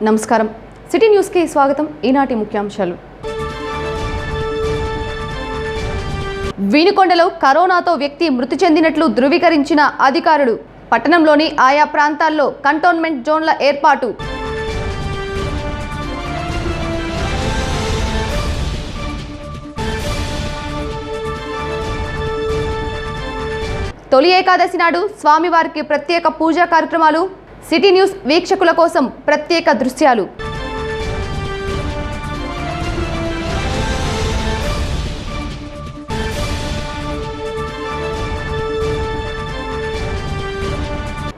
నమస్కారం city news కి స్వాగతం ఈనాటి ముఖ్యాంశాలు వినుకొండలో కరోనాతో వ్యక్తి మృతి చెందినట్లు ధృవీకరించిన అధికారులు పట్టణంలోని ఆయా ప్రాంతాల్లో కంటోన్మెంట్ జోన్ల ఏర్పాటు తొలి ఏకాదశి నాడు స్వామివారికి ప్రత్యేక పూజా కార్యక్రమాలు సిటీ న్యూస్ వీక్షకుల కోసం ప్రత్యేక దృశ్యాలు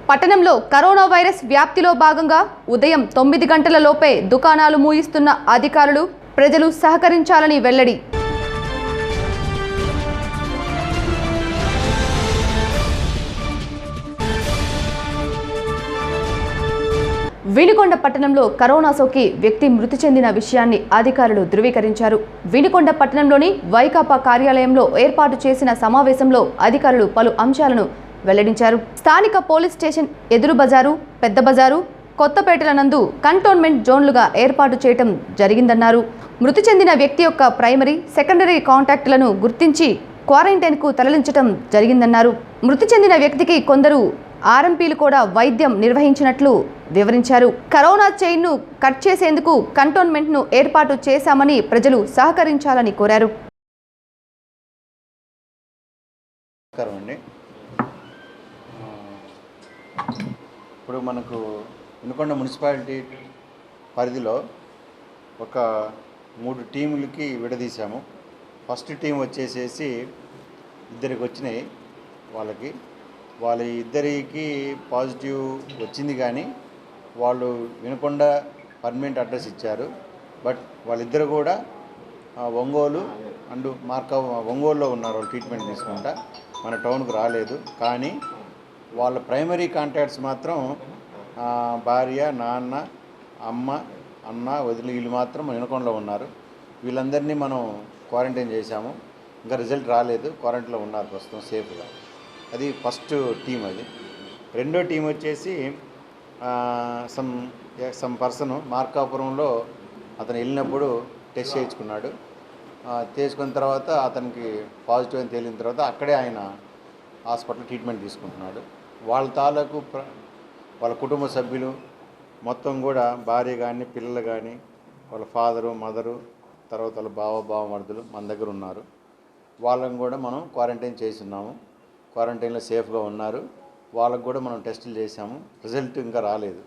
పట్టణంలో కరోనా వైరస్ వ్యాప్తిలో భాగంగా ఉదయం 9 గంటల లోపే దుకాణాలు మూయిస్తున్న అధికారులు ప్రజలు సహకరించాలని వెల్లడి వినుకొండ పట్టణంలో కరోనా సోకి వ్యక్తి మృతి చెందిన విషయాన్ని అధికారులు ధృవీకరించారు. వినుకొండ పట్టణంలోని వైకాపా కార్యాలయంలో ఏర్పాటు చేసిన సమావేశంలో అధికారులు పలు అంశాలను వెల్లడించారు. స్థానిక పోలీస్ స్టేషన్ ఎదురు బజారు, పెద్ద బజారు, కొత్తపేటల నందు కంటోన్మెంట్ జోన్లుగా ఏర్పాటు చేయడం జరిగిందన్నారు. మృతి చెందిన వ్యక్తి యొక్క ప్రైమరీ, సెకండరీ కాంటాక్టులను గుర్తించి క్వారంటైన్కు తరలించడం జరిగిందన్నారు. మృతి చెందిన వ్యక్తికి కొందరు ఆర్ఎంపీలు కూడా వైద్యం నిర్వహించినట్లు వివరించారు. కరోనా చైన్ను కట్ చేసేందుకు కంటోన్మెంట్ను ఏర్పాటు చేశామని ప్రజలు సహకరించాలని కోరారు. ఇప్పుడు మనకు వినుకొండ మున్సిపాలిటీ పరిధిలో ఒక 3 టీములకి విడదీశాము. ఫస్ట్ టీం వచ్చేసేసి 2 వచ్చినాయి. వాళ్ళ ఇద్దరికి పాజిటివ్ వచ్చింది, కానీ వాళ్ళు వినుకొండ పర్మనెంట్ అడ్రస్ ఇచ్చారు. బట్ వాళ్ళిద్దరు కూడా ఒంగోలు అండ్ ఒంగోలులో ఉన్నారు. వాళ్ళు ట్రీట్మెంట్ తీసుకుంటా మన టౌన్కు రాలేదు. కానీ వాళ్ళ ప్రైమరీ కాంటాక్ట్స్ మాత్రం భార్య, నాన్న, అమ్మ, అన్న, వదిలి వీళ్ళు మాత్రం వినుకొండలో ఉన్నారు. వీళ్ళందరినీ మనం క్వారంటైన్ చేశాము. ఇంకా రిజల్ట్ రాలేదు, క్వారంటైన్లో ఉన్నారు ప్రస్తుతం సేఫ్గా. అది ఫస్ట్ టీం. అది రెండో టీం వచ్చేసి సమ్ పర్సన్ మార్కాపురంలో అతను వెళ్ళినప్పుడు టెస్ట్ చేయించుకున్నాడు. చేసుకున్న తర్వాత అతనికి పాజిటివ్ అని తేలిన తర్వాత అక్కడే ఆయన హాస్పిటల్ ట్రీట్మెంట్ తీసుకుంటున్నాడు. వాళ్ళ తాలూకు వాళ్ళ కుటుంబ సభ్యులు మొత్తం కూడా భార్య కానీ, పిల్లలు కానీ, వాళ్ళ ఫాదరు, మదరు, తర్వాత వాళ్ళ బావమరుదులు మన దగ్గర ఉన్నారు. వాళ్ళని కూడా మనం క్వారంటైన్ చేస్తున్నాము. క్వారంటైన్లో సేఫ్గా ఉన్నారు. వాళ్ళకు కూడా మనం టెస్టులు చేసాము. రిజల్ట్ ఇంకా రాలేదు.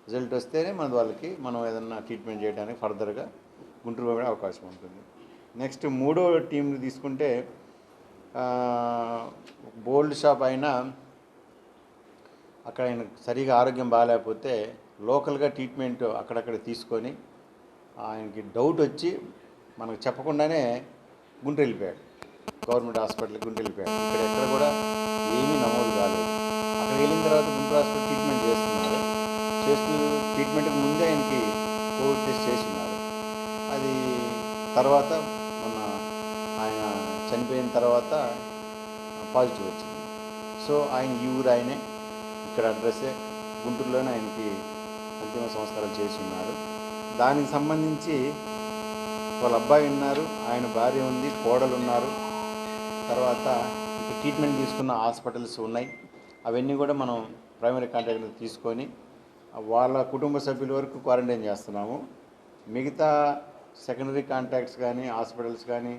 రిజల్ట్ వస్తేనే వాళ్ళకి మనం ఏదన్నా ట్రీట్మెంట్ చేయడానికి ఫర్దర్గా గుంటూరు పోయే అవకాశం ఉంటుంది. నెక్స్ట్ 3వ టీంని తీసుకుంటే బోల్డ్ షాప్ అయినా అక్కడ ఆయన సరిగా ఆరోగ్యం బాగాలేకపోతే లోకల్గా ట్రీట్మెంట్ అక్కడక్కడ తీసుకొని ఆయనకి డౌట్ వచ్చి మనకు చెప్పకుండానే గుంటూరు వెళ్ళిపోయాడు. గవర్నమెంట్ హాస్పిటల్కి గుంటూరు వెళ్ళిపోయాడు. ఇక్కడ ఎక్కడ కూడా ఏమీ నమోదు కాలేదు. అక్కడికి వెళ్ళిన తర్వాత గుంటూరు హాస్పిటల్ ట్రీట్మెంట్ చేస్తున్నారు. ట్రీట్మెంట్కి ముందే ఆయనకి కోవిడ్ టెస్ట్ చేస్తున్నారు. అది తర్వాత మన ఆయన చనిపోయిన తర్వాత పాజిటివ్ వచ్చింది. సో ఆయన ఈ ఊరు ఆయనే, ఇక్కడ అడ్రస్సే, గుంటూరులోనే ఆయనకి అంతిమ సంస్కారాలు చేసి ఉన్నారు. దానికి సంబంధించి వాళ్ళ అబ్బాయి ఉన్నారు, ఆయన భార్య ఉంది, కోడలు ఉన్నారు. తర్వాత ఇక్కడ ట్రీట్మెంట్ తీసుకున్న హాస్పిటల్స్ ఉన్నాయి. అవన్నీ కూడా మనం ప్రైమరీ కాంటాక్ట్ తీసుకొని వాళ్ళ కుటుంబ సభ్యుల వరకు క్వారంటైన్ చేస్తున్నాము. మిగతా సెకండరీ కాంటాక్ట్స్ కానీ, హాస్పిటల్స్ కానీ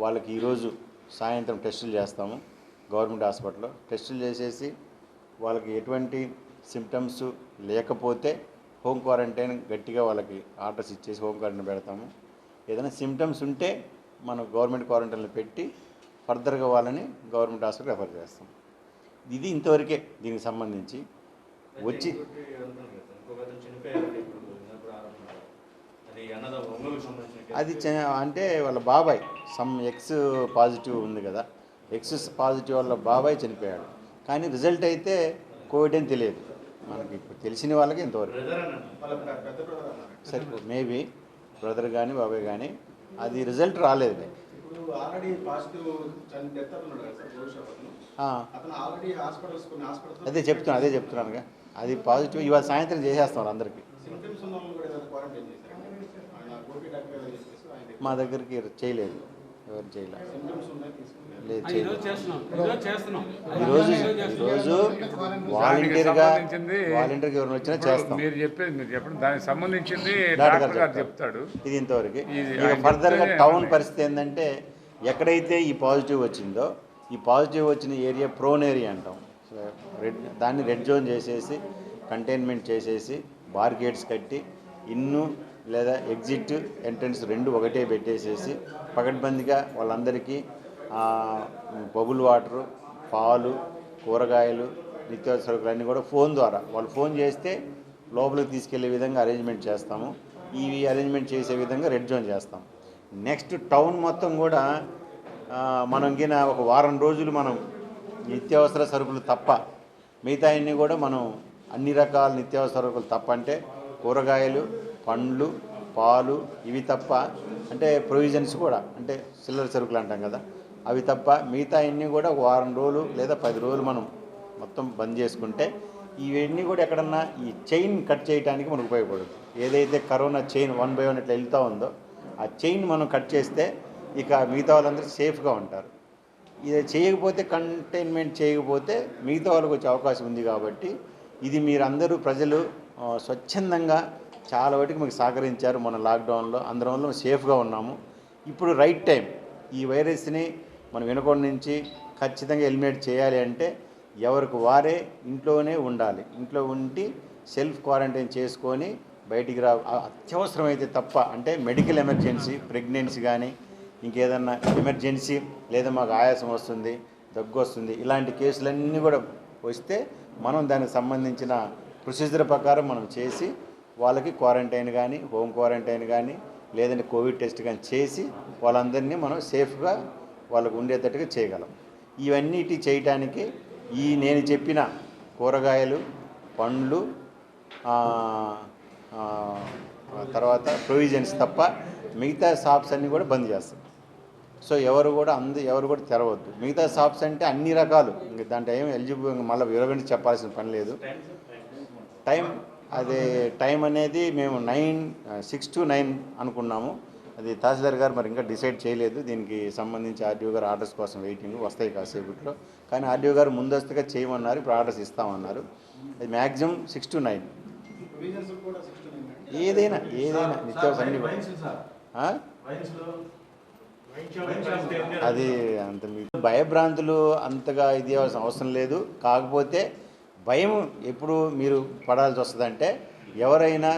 వాళ్ళకి ఈరోజు సాయంత్రం టెస్టులు చేస్తాము. గవర్నమెంట్ హాస్పిటల్లో టెస్టులు చేసేసి వాళ్ళకి ఎటువంటి సిమ్టమ్స్ లేకపోతే హోమ్ క్వారంటైన్ గట్టిగా వాళ్ళకి ఆర్డర్స్ ఇచ్చేసి హోమ్ క్వారంటైన్ పెడతాము. ఏదైనా సిమ్టమ్స్ ఉంటే మనం గవర్నమెంట్ క్వారంటైన్లో పెట్టి ఫర్దర్గా వాళ్ళని గవర్నమెంట్ హాస్పిటల్ రెఫర్ చేస్తాం. ఇది ఇంతవరకే దీనికి సంబంధించి వచ్చి అది అంటే వాళ్ళ బాబాయ్ ఎక్స్ పాజిటివ్ ఉంది కదా, ఎక్స్ పాజిటివ్ వాళ్ళ బాబాయ్ చనిపోయాడు. కానీ రిజల్ట్ అయితే కోవిడ్ అని తెలియదు మనకి. ఇప్పుడు తెలిసిన వాళ్ళకి ఇంతవరకు సరే, మేబీ బ్రదర్ కానీ బాబాయ్ కానీ, అది రిజల్ట్ రాలేదు. అదే చెప్తున్నానుగా, అది పాజిటివ్. ఇవాళ సాయంత్రం చేసేస్తాం అందరికీ. మా దగ్గరికి చేయలేదు, ఎవరు చేయలేదు. లేదు, ఈరోజు వాలంటీర్గా ఎవరైనా వచ్చినా చేస్తాం. మీరు చెప్పండి దానికి సంబంధించింది డాక్టర్ గారు చెప్తాడు. ఇది ఇంతవరకు. ఇక ఫర్దర్గా టౌన్ పరిస్థితి ఏంటంటే, ఎక్కడైతే ఈ పాజిటివ్ వచ్చిందో, ఈ పాజిటివ్ వచ్చిన ఏరియా ప్రోన్ ఏరియా అంటాం. దాన్ని రెడ్ జోన్ చేసేసి, కంటైన్మెంట్ చేసేసి, బార్గేట్స్ కట్టి, ఇన్ను లేదా ఎగ్జిట్ ఎంట్రన్స్ రెండు ఒకటే పెట్టేసేసి పకడ్బందీగా వాళ్ళందరికీ బబుల్ వాటరు, పాలు, కూరగాయలు, నిత్యావసర సరుకులు అన్నీ కూడా ఫోన్ ద్వారా వాళ్ళు ఫోన్ చేస్తే లోపలికి తీసుకెళ్లే విధంగా అరేంజ్మెంట్ చేస్తాము. ఈ అరేంజ్మెంట్ చేసే విధంగా రెడ్ జోన్ చేస్తాం. నెక్స్ట్ టౌన్ మొత్తం కూడా మనం గిన ఒక వారం రోజులు మనం నిత్యావసర సరుకులు తప్ప మిగతా అన్నీ కూడా మనం అన్ని రకాల నిత్యావసర సరుకులు తప్ప అంటే కూరగాయలు, పండ్లు, పాలు ఇవి తప్ప, అంటే ప్రొవిజన్స్ కూడా అంటే చిల్లర సరుకులు అంటాం కదా, అవి తప్ప మిగతా అన్నీ కూడా వారం రోజులు లేదా 10 రోజులు మనం మొత్తం బంద్ చేసుకుంటే ఇవన్నీ కూడా ఎక్కడన్నా ఈ చైన్ కట్ చేయడానికి మనకు ఉపయోగపడుతుంది. ఏదైతే కరోనా చైన్ 1 by 1 ఇట్లా వెళ్తూ ఉందో ఆ చైన్ మనం కట్ చేస్తే ఇక మిగతా వాళ్ళందరూ సేఫ్గా ఉంటారు. ఇది చేయకపోతే, కంటైన్మెంట్ చేయకపోతే మిగతా వాళ్ళకి వచ్చే అవకాశం ఉంది. కాబట్టి ఇది మీరందరూ ప్రజలు స్వచ్ఛందంగా చాలా వాటికి మీకు సహకరించారు. మన లాక్డౌన్లో అందరంలో సేఫ్గా ఉన్నాము. ఇప్పుడు రైట్ టైం. ఈ వైరస్ని మనం వినకొండ నుంచి ఖచ్చితంగా ఎలిమినేట్ చేయాలి అంటే ఎవరికి వారే ఇంట్లోనే ఉండాలి. ఇంట్లో ఉండి సెల్ఫ్ క్వారంటైన్ చేసుకొని బయటికి అత్యవసరమైతే తప్ప, అంటే మెడికల్ ఎమర్జెన్సీ, ప్రెగ్నెన్సీ కానీ ఇంకేదన్నా ఎమర్జెన్సీ, లేదా మాకు ఆయాసం వస్తుంది, దగ్గు వస్తుంది, ఇలాంటి కేసులన్నీ కూడా వస్తే మనం దానికి సంబంధించిన ప్రొసీజర్ ప్రకారం మనం చేసి వాళ్ళకి క్వారంటైన్ కానీ, హోమ్ క్వారంటైన్ కానీ, లేదంటే కోవిడ్ టెస్ట్ కానీ చేసి వాళ్ళందరినీ మనం సేఫ్గా వాళ్ళకు ఉండేటట్టుగా చేయగలం. ఇవన్నిటి చేయటానికి ఈ నేను చెప్పిన కూరగాయలు, పండ్లు, తర్వాత ప్రొవిజన్స్ తప్ప మిగతా షాప్స్ అన్నీ కూడా బంద్ చేస్తాం. సో ఎవరు కూడా తెరవద్దు. మిగతా షాప్స్ అంటే అన్ని రకాలు, ఇంక దాంట్లో ఏం ఎలిజిబుల్ మళ్ళీ వివరించి చెప్పాల్సిన పని లేదు. టైం అనేది మేము 6 to 9 అనుకున్నాము. అది తహసీల్దార్ గారు మరి ఇంకా డిసైడ్ చేయలేదు. దీనికి సంబంధించి ఆర్డీఓ గారు ఆర్డర్స్ కోసం వెయిటింగ్, వస్తాయి కాసేపట్లో. కానీ ఆర్డీఓ గారు ముందస్తుగా చేయమన్నారు, ఇప్పుడు ఆర్డర్స్ ఇస్తామన్నారు. అది మ్యాక్సిమం 6 to 9. ఏదైనా నిత్యావసర అది అంత మీకు భయభ్రాంతులు అంతగా ఇది అవసరం లేదు. కాకపోతే భయం ఎప్పుడు మీరు పడాల్సి వస్తుందంటే, ఎవరైనా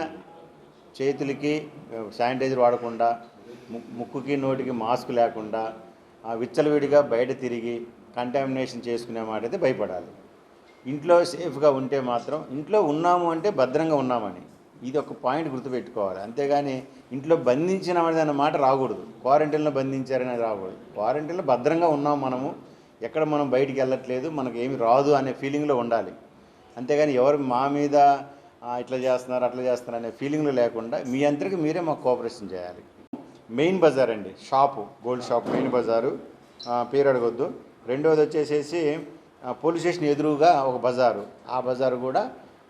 చేతులకి శానిటైజర్ వాడకుండా, ముక్కుకి నోటికి మాస్క్ లేకుండా విచ్చలవిడిగా బయట తిరిగి కంటామినేషన్ చేసుకునే మాట అయితే భయపడాలి. ఇంట్లో సేఫ్గా ఉంటే మాత్రం, ఇంట్లో ఉన్నాము అంటే భద్రంగా ఉన్నామని, ఇది ఒక పాయింట్ గుర్తుపెట్టుకోవాలి. అంతేగాని ఇంట్లో బంధించినామని అన్న మాట రాకూడదు. క్వారంటైన్లో బంధించారని రాకూడదు. క్వారంటైన్లో భద్రంగా ఉన్నాము, మనము ఎక్కడ మనం బయటికి వెళ్ళట్లేదు, మనకు ఏమి రాదు అనే ఫీలింగ్లో ఉండాలి. అంతేగాని ఎవరు మా మీద ఇట్లా చేస్తున్నారు, అట్లా చేస్తున్నారు అనే ఫీలింగ్లో లేకుండా మీ అంతటికి మీరే మాకు కోఆపరేషన్ చేయాలి. మెయిన్ బజార్ అండి, షాపు, గోల్డ్ షాప్ మెయిన్ బజారు, పేరు అడగొద్దు. రెండవది వచ్చేసేసి పోలీస్ స్టేషన్ ఎదురుగా ఒక బజారు, ఆ బజారు కూడా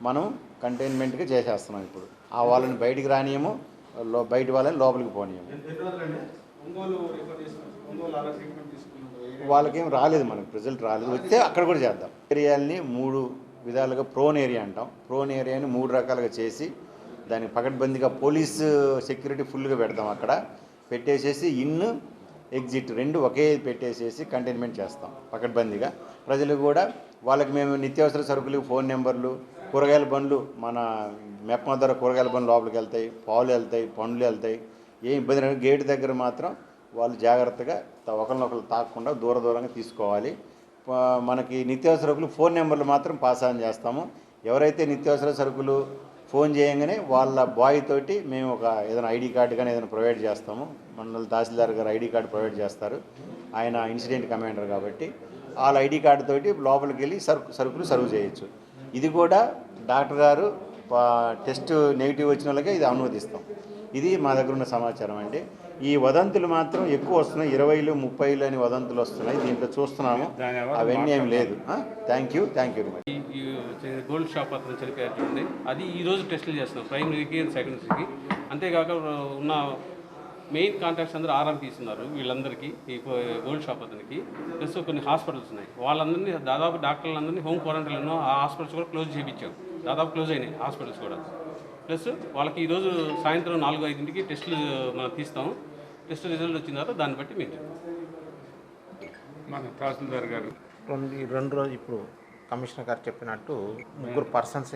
మనం కంటైన్మెంట్గా చేసేస్తున్నాం. ఇప్పుడు ఆ వాళ్ళని బయటికి రానియము, బయట వాళ్ళని లోపలికి పోనీయము. వాళ్ళకేం రాలేదు, మనకు రిజల్ట్ రాలేదు. వస్తే అక్కడ కూడా చేద్దాం. ఏరియాలని 3 విధాలుగా ప్రోన్ ఏరియా అంటాం. ప్రోన్ ఏరియాని 3 రకాలుగా చేసి దానికి పకడ్బందీగా పోలీసు సెక్యూరిటీ ఫుల్గా పెడతాం. అక్కడ పెట్టేసేసి ఇన్, ఎగ్జిట్ 2 ఒకే పెట్టేసేసి కంటైన్మెంట్ చేస్తాం పకడ్బందీగా. ప్రజలు కూడా వాళ్ళకి మేము నిత్యావసర సరుకులు, ఫోన్ నెంబర్లు, కూరగాయల బండ్లు, మన మెప్మా ద్వారా కూరగాయల బండ్లు లోపలికి వెళ్తాయి, పాలు వెళ్తాయి, పండ్లు వెళ్తాయి. ఏం ఇబ్బంది లేదు. గేట్ దగ్గర మాత్రం వాళ్ళు జాగ్రత్తగా ఒకరినొకరు తాకకుండా దూరంగా తీసుకోవాలి. మనకి నిత్యావసర సరుకులు ఫోన్ నెంబర్లు మాత్రం పాస్ ఆన్ చేస్తాము. ఎవరైతే నిత్యావసర సరుకులు ఫోన్ చేయగానే వాళ్ళ బాయ్ తోటి మేము ఏదైనా ఐడి కార్డు కానీ ఏదైనా ప్రొవైడ్ చేస్తాము. మన తహసీల్దార్ గారు ఐడి కార్డు ప్రొవైడ్ చేస్తారు. ఆయన ఇన్సిడెంట్ కమాండర్ కాబట్టి వాళ్ళ ఐడి కార్డు తోటి లోపలికి వెళ్ళి సరుకులు సర్వ్ చేయొచ్చు. ఇది కూడా డాక్టర్ గారు టెస్ట్ నెగిటివ్ వచ్చిన వాళ్ళకే ఇది అనుమతిస్తాం. ఇది మా దగ్గర ఉన్న సమాచారం అండి. ఈ వదంతులు మాత్రం ఎక్కువ వస్తున్నాయి, 20, 30 అని వదంతులు వస్తున్నాయి. దీంట్లో చూస్తున్నాము, అవన్నీ ఏం లేదు. Thank you very much. Gold shop అతను చనిపోయారు, అది ఈరోజు టెస్టులు చేస్తున్నాం, ప్రైమరీకి అండ్ సెకండరీకి. అంతేకాక ఉన్న మెయిన్ కాంట్రాక్ట్స్ అందరూ ఆర్ఆర్ తీసుకున్నారు వీళ్ళందరికీ, ఈ గోల్డ్ షాప్ అతనికి. ప్లస్ కొన్ని హాస్పిటల్స్ ఉన్నాయి, వాళ్ళందరినీ దాదాపు డాక్టర్లందరినీ హోమ్ క్వారంటైన్లో ఆ హాస్పిటల్స్ కూడా క్లోజ్ చేయించాం. దాదాపు క్లోజ్ అయినాయి హాస్పిటల్స్ కూడా. ప్లస్ వాళ్ళకి ఈరోజు సాయంత్రం 4-5 టెస్టులు మనం తీస్తాము. టెస్ట్ రిజల్ట్ వచ్చిన తర్వాత దాన్ని బట్టి మేము మన తహసీల్దార్ గారు రెండు రోజు ఇప్పుడు కమిషనర్ గారు చెప్పినట్టు 3 పర్సన్స్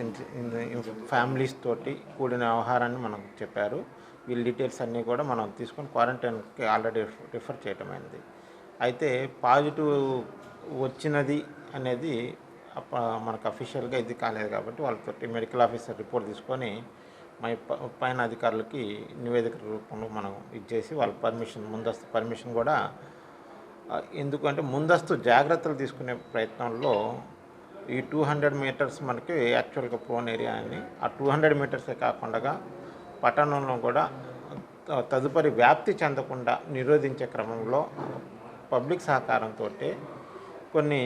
ఫ్యామిలీస్ తోటి కూడిన వ్యవహారాన్ని మనకు చెప్పారు. వీళ్ళ డీటెయిల్స్ అన్నీ కూడా మనం తీసుకొని క్వారంటైన్కి ఆల్రెడీ రిఫర్ చేయటమైంది. అయితే పాజిటివ్ వచ్చినది అనేది మనకు అఫీషియల్గా ఇది కాలేదు కాబట్టి వాళ్ళతో మెడికల్ ఆఫీసర్ రిపోర్ట్ తీసుకొని పైన అధికారులకి నివేదిక రూపంలో మనం ఇచ్చేసి వాళ్ళ ముందస్తు పర్మిషన్ కూడా, ఎందుకంటే ముందస్తు జాగ్రత్తలు తీసుకునే ప్రయత్నంలో ఈ 200 మీటర్స్ మనకి యాక్చువల్గా ప్రోన్ ఏరియా అని, ఆ 200 మీటర్సే కాకుండా పట్టణంలో కూడా తదుపరి వ్యాప్తి చెందకుండా నిరోధించే క్రమంలో పబ్లిక్ సహకారంతో కొన్ని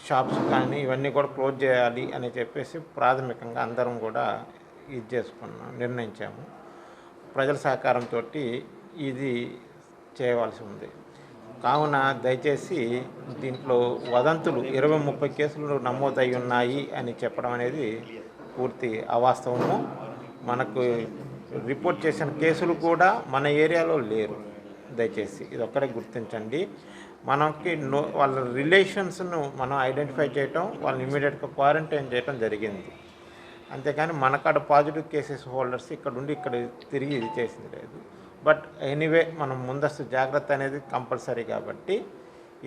షాప్స్ కానీ ఇవన్నీ కూడా క్లోజ్ చేయాలి అని చెప్పేసి ప్రాథమికంగా అందరం కూడా నిర్ణయించాము. ప్రజల సహకారంతో ఇది చేయవలసి ఉంది. కావున దయచేసి దీంట్లో వదంతులు 20-30 కేసులు నమోదై ఉన్నాయి అని చెప్పడం అనేది పూర్తి అవాస్తవము. మనకు రిపోర్ట్ చేసిన కేసులు కూడా మన ఏరియాలో లేరు. దయచేసి ఇది ఒక్కడే గుర్తించండి. మనకి వాళ్ళ రిలేషన్స్ను మనం ఐడెంటిఫై చేయటం, వాళ్ళని ఇమీడియట్గా క్వారంటైన్ చేయటం జరిగింది. అంతేకాని మనకాడ పాజిటివ్ కేసెస్ హోల్డర్స్ ఇక్కడ ఉండి ఇక్కడ తిరిగి ఇది చేసింది లేదు. బట్ ఎనీవే మనం ముందస్తు జాగ్రత్త అనేది కంపల్సరీ కాబట్టి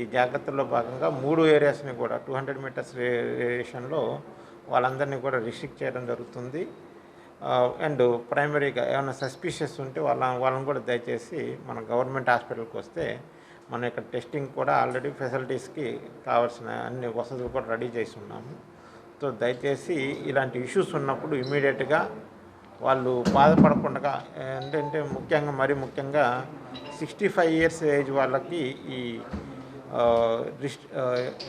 ఈ జాగ్రత్తల్లో భాగంగా 3 ఏరియాస్ని కూడా 200 మీటర్స్ రేడియేషన్లో వాళ్ళందరినీ కూడా రిస్ట్రిక్ట్ చేయడం జరుగుతుంది. అండ్ ప్రైమరీగా ఏమైనా సస్పిషియస్ ఉంటే వాళ్ళని కూడా దయచేసి మన గవర్నమెంట్ హాస్పిటల్కి వస్తే మనం ఇక్కడ టెస్టింగ్ కూడా ఆల్రెడీ ఫెసిలిటీస్కి కావాల్సిన అన్ని వసతులు కూడా రెడీ చేసి ఉన్నాము. సో దయచేసి ఇలాంటి ఇష్యూస్ ఉన్నప్పుడు ఇమీడియట్గా వాళ్ళు బాధపడకుండా, ఏంటంటే ముఖ్యంగా 65 ఇయర్స్ ఏజ్ వాళ్ళకి ఈ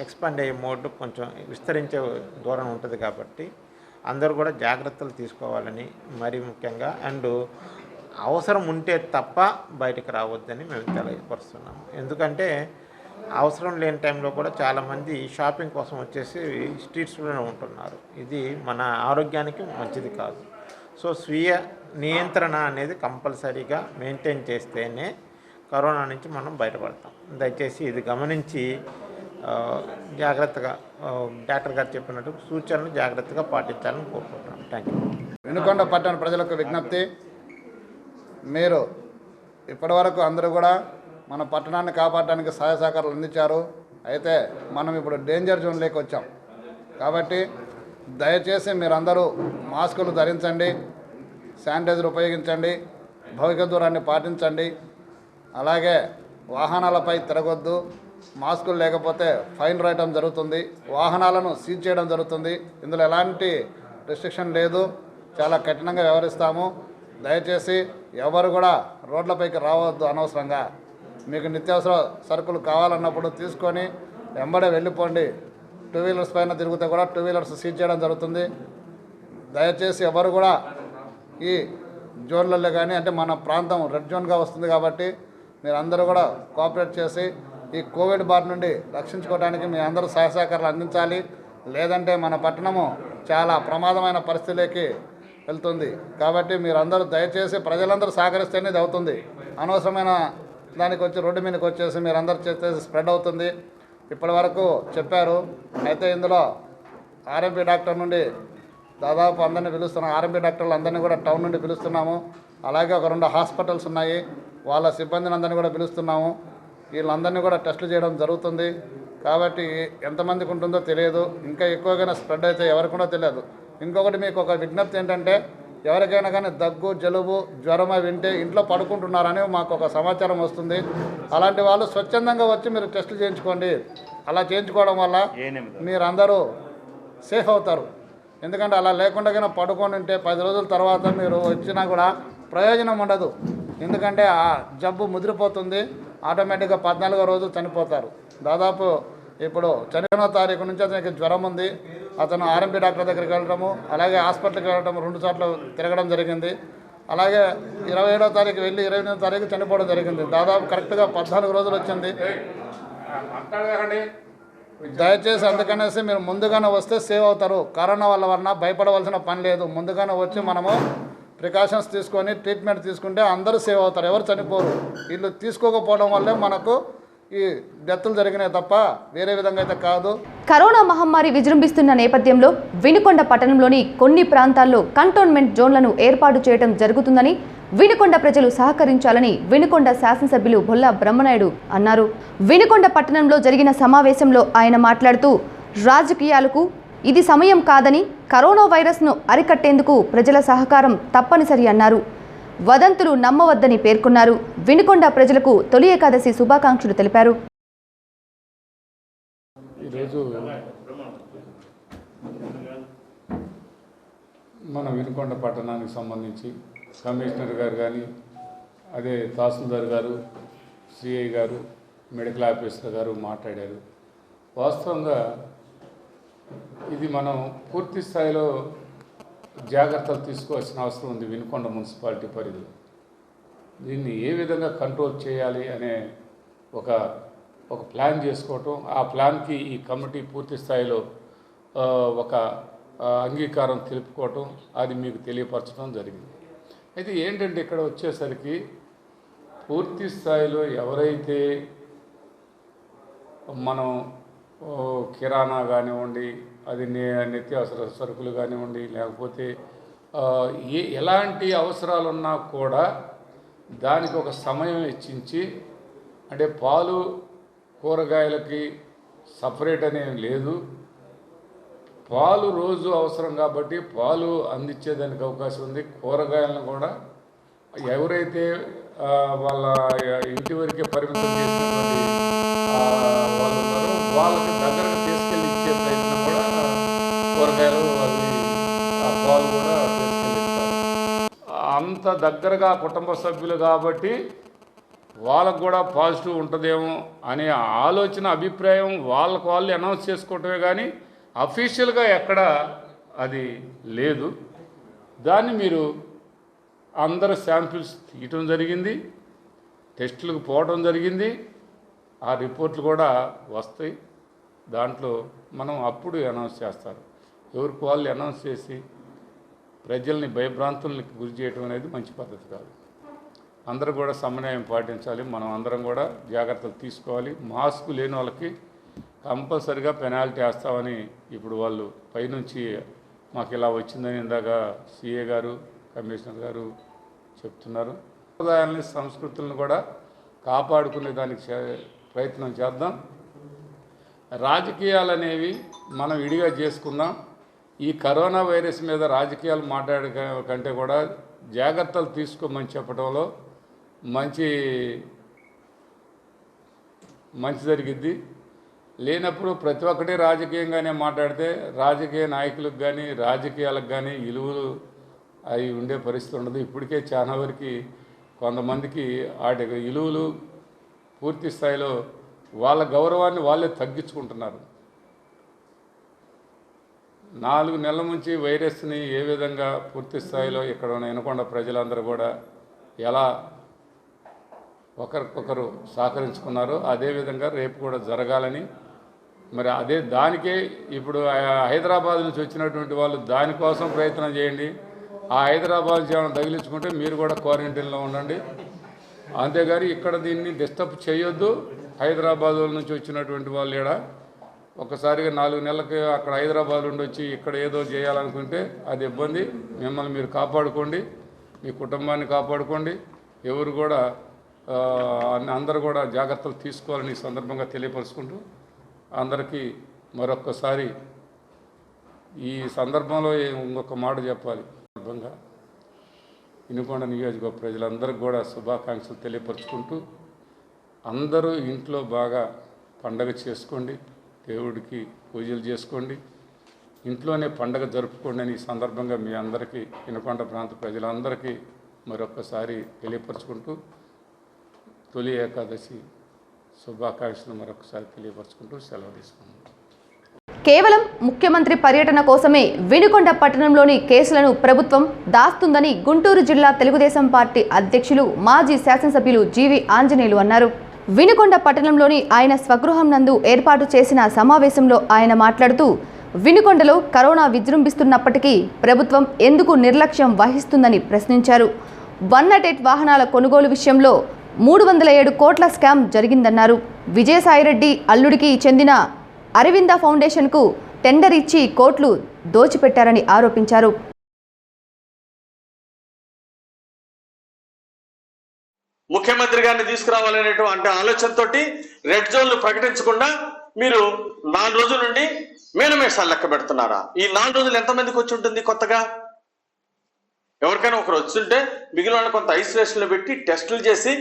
ఎక్స్పాండ్ అయ్యే మోడ్ కొంచెం విస్తరించే ధోరణి ఉంటుంది కాబట్టి అందరూ కూడా జాగ్రత్తలు తీసుకోవాలని మరీ ముఖ్యంగా, అండ్ అవసరం ఉంటే తప్ప బయటకు రావద్దని మేము తెలియపరుస్తున్నాము. ఎందుకంటే అవసరం లేని టైంలో కూడా చాలామంది షాపింగ్ కోసం వచ్చేసి స్ట్రీట్స్లోనే ఉంటున్నారు. ఇది మన ఆరోగ్యానికి మంచిది కాదు. సో స్వీయ నియంత్రణ అనేది కంపల్సరీగా మెయింటైన్ చేస్తేనే కరోనా నుంచి మనం బయటపడతాం. దయచేసి ఇది గమనించి జాగ్రత్తగా డాక్టర్ గారు చెప్పినట్టు సూచనలు జాగ్రత్తగా పాటించాలని కోరుకుంటున్నాను. Thank you. వినుకొండ పట్టణ ప్రజలకు విజ్ఞప్తి, మీరు ఇప్పటివరకు అందరూ కూడా మన పట్టణాన్ని కాపాడడానికి సహాయ సహకారాలు అందించారు. అయితే మనం ఇప్పుడు డేంజర్ జోన్లోకి వచ్చాం కాబట్టి దయచేసి మీరందరూ మాస్కులు ధరించండి, శానిటైజర్ ఉపయోగించండి, భౌతిక దూరాన్ని పాటించండి. అలాగే వాహనాలపై తిరగొద్దు. మాస్కులు లేకపోతే ఫైన్ రాయడం జరుగుతుంది, వాహనాలను సీజ్ చేయడం జరుగుతుంది. ఇందులో ఎలాంటి రెస్ట్రిక్షన్ లేదు, చాలా కఠినంగా వ్యవహరిస్తాము. దయచేసి ఎవరు కూడా రోడ్లపైకి రావద్దు అనవసరంగా. మీకు నిత్యావసర సరుకులు కావాలన్నప్పుడు తీసుకొని వెంబడే వెళ్ళిపోండి. 2 వీలర్స్ పైన తిరిగితే కూడా 2 వీలర్స్ సీజ్ చేయడం జరుగుతుంది. దయచేసి ఎవరు కూడా ఈ జోన్లలో కానీ, అంటే మన ప్రాంతం రెడ్ జోన్గా వస్తుంది కాబట్టి మీరందరూ కూడా కోఆపరేట్ చేసి ఈ కోవిడ్ బారి నుండి రక్షించుకోవడానికి మీ అందరూ సహాయ సహకారాలు అందించాలి. లేదంటే మన పట్టణము చాలా ప్రమాదమైన పరిస్థితిలోకి వెళ్తుంది. కాబట్టి మీరందరూ దయచేసి ప్రజలందరూ సహకరిస్తేనే ఇది అవుతుంది. అనవసరమైన దానికి వచ్చి రోడ్డు మీదకి వచ్చేసి మీరందరూ చేసేసి స్ప్రెడ్ అవుతుంది. ఇప్పటి వరకు చెప్పారు. అయితే ఇందులో ఆర్ఎంపీ డాక్టర్ నుండి దాదాపు అందరినీ పిలుస్తున్నాం. ఆర్ఎంపీ డాక్టర్లు అందరినీ కూడా టౌన్ నుండి పిలుస్తున్నాము. అలాగే ఒక 2 హాస్పిటల్స్ ఉన్నాయి, వాళ్ళ సిబ్బందిని అందరినీ కూడా పిలుస్తున్నాము. వీళ్ళందరినీ కూడా టెస్టులు చేయడం జరుగుతుంది. కాబట్టి ఎంతమందికి ఉంటుందో తెలియదు, ఇంకా ఎక్కువగానే స్ప్రెడ్ అయితే ఎవరికి కూడా తెలియదు. ఇంకొకటి మీకు ఒక విజ్ఞప్తి ఏంటంటే, ఎవరికైనా కానీ దగ్గు, జలుబు, జ్వరం వింటే ఇంట్లో పడుకుంటున్నారని మాకు ఒక సమాచారం వస్తుంది. అలాంటి వాళ్ళు స్వచ్ఛందంగా వచ్చి మీరు టెస్టులు చేయించుకోండి. అలా చేయించుకోవడం వల్ల మీరందరూ సేఫ్ అవుతారు. ఎందుకంటే అలా లేకుండా పడుకొని ఉంటే 10 రోజుల తర్వాత మీరు వచ్చినా కూడా ప్రయోజనం ఉండదు. ఎందుకంటే ఆ జబ్బు ముదిరిపోతుంది, ఆటోమేటిక్గా 14వ రోజు చనిపోతారు. దాదాపు ఇప్పుడు 15వ తారీఖు నుంచి అతనికి జ్వరం ఉంది. అతను ఆర్ఎంపీ డాక్టర్ దగ్గరికి వెళ్ళడము, అలాగే హాస్పిటల్కి వెళ్ళడం 2 సార్లు తిరగడం జరిగింది. అలాగే 27వ తారీఖు వెళ్ళి 28వ తారీఖు చనిపోవడం జరిగింది. దాదాపు కరెక్ట్గా 14 రోజులు వచ్చింది. దయచేసి అందుకనేసి మీరు ముందుగానే వస్తే సేవ్ అవుతారు. కరోనా వలన భయపడవలసిన పని లేదు. ముందుగానే వచ్చి మనము ప్రికాషన్స్ తీసుకొని ట్రీట్మెంట్ తీసుకుంటే అందరూ సేవ్ అవుతారు, ఎవరు చనిపోరు. వీళ్ళు తీసుకోకపోవడం వల్లే మనకు ఈ డెత్తులు జరిగినాయి తప్ప వేరే విధంగా అయితే కాదు. కరోనా మహమ్మారి విజృంభిస్తున్న నేపథ్యంలో వినుకొండ పట్టణంలోని కొన్ని ప్రాంతాల్లో కంటోన్మెంట్ జోన్లను ఏర్పాటు చేయడం జరుగుతుందని, వినుకొండ ప్రజలు సహకరించాలని వినుకొండ శాసనసభ్యులు బొల్లా బ్రహ్మనాయుడు అన్నారు. వినుకొండ పట్టణంలో జరిగిన సమావేశంలో ఆయన మాట్లాడుతూ, రాజకీయాలకు ఇది సమయం కాదని, కరోనా వైరస్ను అరికట్టేందుకు ప్రజల సహకారం తప్పనిసరి అన్నారు. వదంతులు నమ్మవద్దని పేర్కొన్నారు. వినుకొండ ప్రజలకు తొలి ఏకాదశి శుభాకాంక్షలు తెలిపారు. ఈరోజు మన వినుకొండ పట్టణానికి సంబంధించి కమిషనర్ గారు కానీ, అదే తహసీల్దార్ గారు, సిఐ గారు, మెడికల్ ఆఫీసర్ గారు మాట్లాడారు. వాస్తవంగా ఇది మనం పూర్తి స్థాయిలో జాగ్రత్తలు తీసుకోవాల్సిన అవసరం ఉంది. వినుకొండ మున్సిపాలిటీ పరిధిలో దీన్ని ఏ విధంగా కంట్రోల్ చేయాలి అనే ఒక ప్లాన్ చేసుకోవటం, ఆ ప్లాన్కి ఈ కమిటీ పూర్తి స్థాయిలో ఒక అంగీకారం తెలుపుకోవటం, అది మీకు తెలియపరచడం జరిగింది. అయితే ఏంటంటే ఇక్కడ వచ్చేసరికి పూర్తి స్థాయిలో ఎవరైతే మనం కిరాణా కానివ్వండి, అది నిత్యావసర సరుకులు కానివ్వండి, లేకపోతే ఎలాంటి అవసరాలున్నా కూడా దానికి ఒక సమయం వెచ్చించి, అంటే పాలు కూరగాయలకి సపరేట్ అనేవి లేదు, పాలు రోజు అవసరం కాబట్టి పాలు అందించేదానికి అవకాశం ఉంది. కూరగాయలను కూడా ఎవరైతే వాళ్ళ ఇంటి వరకే పరిమితం చేసినటువంటి వాళ్ళు ఉన్నారో వాళ్ళకి దగ్గరకు తీసుకెళ్ళి ఇచ్చే ప్రయత్నం కూడా కూరగాయలు ఆ పాలు కూడా తీసుకెళ్ళి ఇస్తారు. అంత దగ్గరగా కుటుంబ సభ్యులు కాబట్టి వాళ్ళకు కూడా పాజిటివ్ ఉంటుందేమో అనే ఆలోచన, అభిప్రాయం వాళ్ళకు వాళ్ళు అనౌన్స్ చేసుకోవటమే కానీ అఫీషియల్గా ఎక్కడ అది లేదు. దాన్ని మీరు అందరు శాంపిల్స్ తీయటం జరిగింది, టెస్టులకు పోవడం జరిగింది, ఆ రిపోర్ట్లు కూడా వస్తాయి. దాంట్లో మనం అప్పుడు అనౌన్స్ చేస్తారు. ఎవరికి వాళ్ళు అనౌన్స్ చేసి ప్రజల్ని భయభ్రాంతులకు గురి చేయడం అనేది మంచి పద్ధతి కాదు. అందరూ కూడా సమన్వయం పాటించాలి. మనం అందరం కూడా జాగ్రత్తలు తీసుకోవాలి. మాస్క్ లేని వాళ్ళకి కంపల్సరిగా పెనాల్టీ వేస్తామని ఇప్పుడు వాళ్ళు పైనుంచి మాకు ఇలా వచ్చిందని ఇందాక సిఏ గారు, కమిషనర్ గారు చెప్తున్నారు. సంప్రదాయాలని, సంస్కృతులను కూడా కాపాడుకునే దానికి ప్రయత్నం చేద్దాం. రాజకీయాలు అనేవి మనం విడిగా చేసుకుందాం. ఈ కరోనా వైరస్ మీద రాజకీయాలు మాట్లాడే కంటే కూడా జాగ్రత్తలు తీసుకోమని చెప్పడంలో మంచి జరిగిద్ది. లేనప్పుడు ప్రతి ఒక్కటి రాజకీయంగానే మాట్లాడితే రాజకీయ నాయకులకు కానీ రాజకీయాలకు కానీ విలువలు అవి ఉండే పరిస్థితి ఉండదు. ఇప్పటికే చాలా వరకు కొంతమందికి వాటి విలువలు పూర్తి స్థాయిలో వాళ్ళ గౌరవాన్ని వాళ్ళే తగ్గించుకుంటున్నారు. 4 నెలల నుంచి వైరస్ని ఏ విధంగా పూర్తి స్థాయిలో ఇక్కడ ఉన్న వినుకొండ ప్రజలందరూ కూడా ఎలా ఒకరికొకరు సహకరించుకున్నారో అదేవిధంగా రేపు కూడా జరగాలని, మరి దానికే ఇప్పుడు హైదరాబాద్ నుంచి వచ్చినటువంటి వాళ్ళు దానికోసం ప్రయత్నం చేయండి. ఆ హైదరాబాద్ ఏమైనా తగిలించుకుంటే మీరు కూడా క్వారంటైన్లో ఉండండి. అంతేగాని ఇక్కడ దీన్ని డిస్టర్బ్ చేయొద్దు. హైదరాబాద్ నుంచి వచ్చినటువంటి వాళ్ళు ఇక్కడ ఒకసారిగా 4 నెలలకి అక్కడ హైదరాబాద్ నుండి వచ్చి ఇక్కడ ఏదో చేయాలనుకుంటే అది ఇబ్బంది. మిమ్మల్ని మీరు కాపాడుకోండి, మీ కుటుంబాన్ని కాపాడుకోండి. ఎవరు కూడా అందరూ కూడా జాగ్రత్తలు తీసుకోవాలని ఈ సందర్భంగా తెలియపరుచుకుంటూ అందరికీ మరొక్కసారి ఈ సందర్భంలో ఇంకొక మాట చెప్పాలి. సందర్భంగా వినుకొండ నియోజకవర్గ ప్రజలందరికీ కూడా శుభాకాంక్షలు తెలియపరుచుకుంటూ అందరూ ఇంట్లో బాగా పండగ చేసుకోండి, దేవుడికి పూజలు చేసుకోండి, ఇంట్లోనే పండగ జరుపుకోండి అని ఈ సందర్భంగా మీ అందరికీ వినుకొండ ప్రాంత ప్రజలందరికీ మరొకసారి తెలియపరుచుకుంటూ తొలి ఏకాదశి శుభాకాంక్షలు మరొకసారి తెలియపరచుకుంటూ సెలవు తీసుకున్నాను. కేవలం ముఖ్యమంత్రి పర్యటన కోసమే వినుకొండ పట్టణంలోని కేసులను ప్రభుత్వం దాస్తుందని గుంటూరు జిల్లా తెలుగుదేశం పార్టీ అధ్యక్షులు మాజీ శాసనసభ్యులు జీవి ఆంజనేయులు అన్నారు. వినుకొండ పట్టణంలోని ఆయన స్వగృహం నందు ఏర్పాటు చేసిన సమావేశంలో ఆయన మాట్లాడుతూ వినుకొండలో కరోనా విజృంభిస్తున్నప్పటికీ ప్రభుత్వం ఎందుకు నిర్లక్ష్యం వహిస్తుందని ప్రశ్నించారు. 108 వాహనాల కొనుగోలు విషయంలో 307 కోట్ల స్కామ్ జరిగిందన్నారు. విజయసాయిరెడ్డి అల్లుడికి చెందిన అరవింద ఫౌండేషన్కు టెండర్ ఇచ్చి కోట్లు దోచిపెట్టారని ఆరోపించారు. ముఖ్యమంత్రి గారిని తీసుకురావాలనేటువంటి ఆలోచనతోటి రెడ్ జోన్లు ప్రకటించకుండా మీరు 4 రోజుల నుండి మేనమేషాలు లెక్క పెడుతున్నారా? ఈ 4 రోజులు ఎంతమందికి వచ్చి ఉంటుంది? కొత్తగా ఎవరికైనా ఒకరు వచ్చుంటే మిగిలిన కొంత ఐసోలేషన్లో పెట్టి టెస్టులు చేసి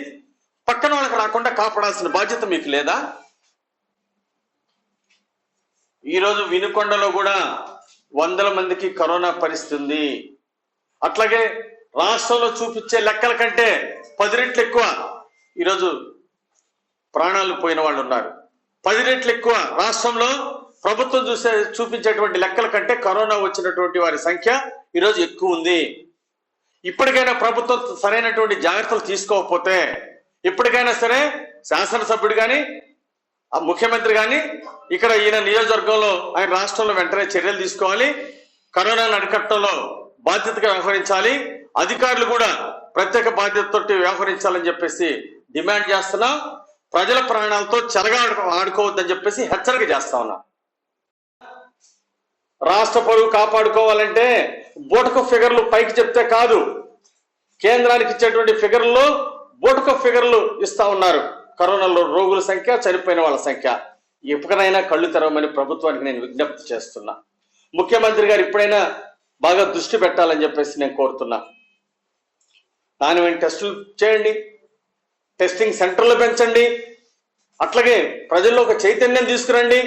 పక్కన వాళ్ళకి రాకుండా కాపాడాల్సిన బాధ్యత మీకు లేదా? ఈరోజు వినుకొండలో కూడా 100 మందికి కరోనా పరిస్థితి ఉంది. అట్లాగే రాష్ట్రంలో చూపించే లెక్కల కంటే 10 రెట్లు ఎక్కువ ఈరోజు ప్రాణాలు పోయిన వాళ్ళు ఉన్నారు. 10 రెట్లు ఎక్కువ రాష్ట్రంలో ప్రభుత్వం చూపించేటువంటి లెక్కల కంటే కరోనా వచ్చినటువంటి వారి సంఖ్య ఈరోజు ఎక్కువ ఉంది. ఇప్పటికైనా ప్రభుత్వం సరైనటువంటి జాగ్రత్తలు తీసుకోకపోతే ఇప్పటికైనా సరే శాసనసభ్యుడు కానీ ముఖ్యమంత్రి కానీ ఇక్కడ ఈయన నియోజకవర్గంలో ఆయన రాష్ట్రంలో వెంటనే చర్యలు తీసుకోవాలి. కరోనాను అరికట్టడంలో బాధ్యతగా వ్యవహరించాలి. అధికారులు కూడా ప్రత్యేక బాధ్యతతోటి వ్యవహరించాలని చెప్పేసి డిమాండ్ చేస్తున్నాం. ప్రజల ప్రాణాలతో చెలగా ఆడుకోవద్దని చెప్పేసి హెచ్చరిక చేస్తా ఉన్నాం. రాష్ట్ర పరువు కాపాడుకోవాలంటే బూటక ఫిగర్లు పైకి చెప్తే కాదు, కేంద్రానికి ఇచ్చేటువంటి ఫిగర్లు బూటక ఫిగర్లు ఇస్తా ఉన్నారు. కరోనాలో రోగుల సంఖ్య, చనిపోయిన వాళ్ళ సంఖ్య. ఎప్పటికైనా కళ్ళు తెరవమని ప్రభుత్వానికి నేను విజ్ఞప్తి చేస్తున్నా. ముఖ్యమంత్రి గారు ఇప్పుడైనా బాగా దృష్టి పెట్టాలని చెప్పేసి నేను కోరుతున్నా. నాణ్యమైన టెస్టులు చేయండి, టెస్టింగ్ సెంటర్లు పెంచండి, అట్లాగే ప్రజల్లో ఒక చైతన్యం తీసుకురండి.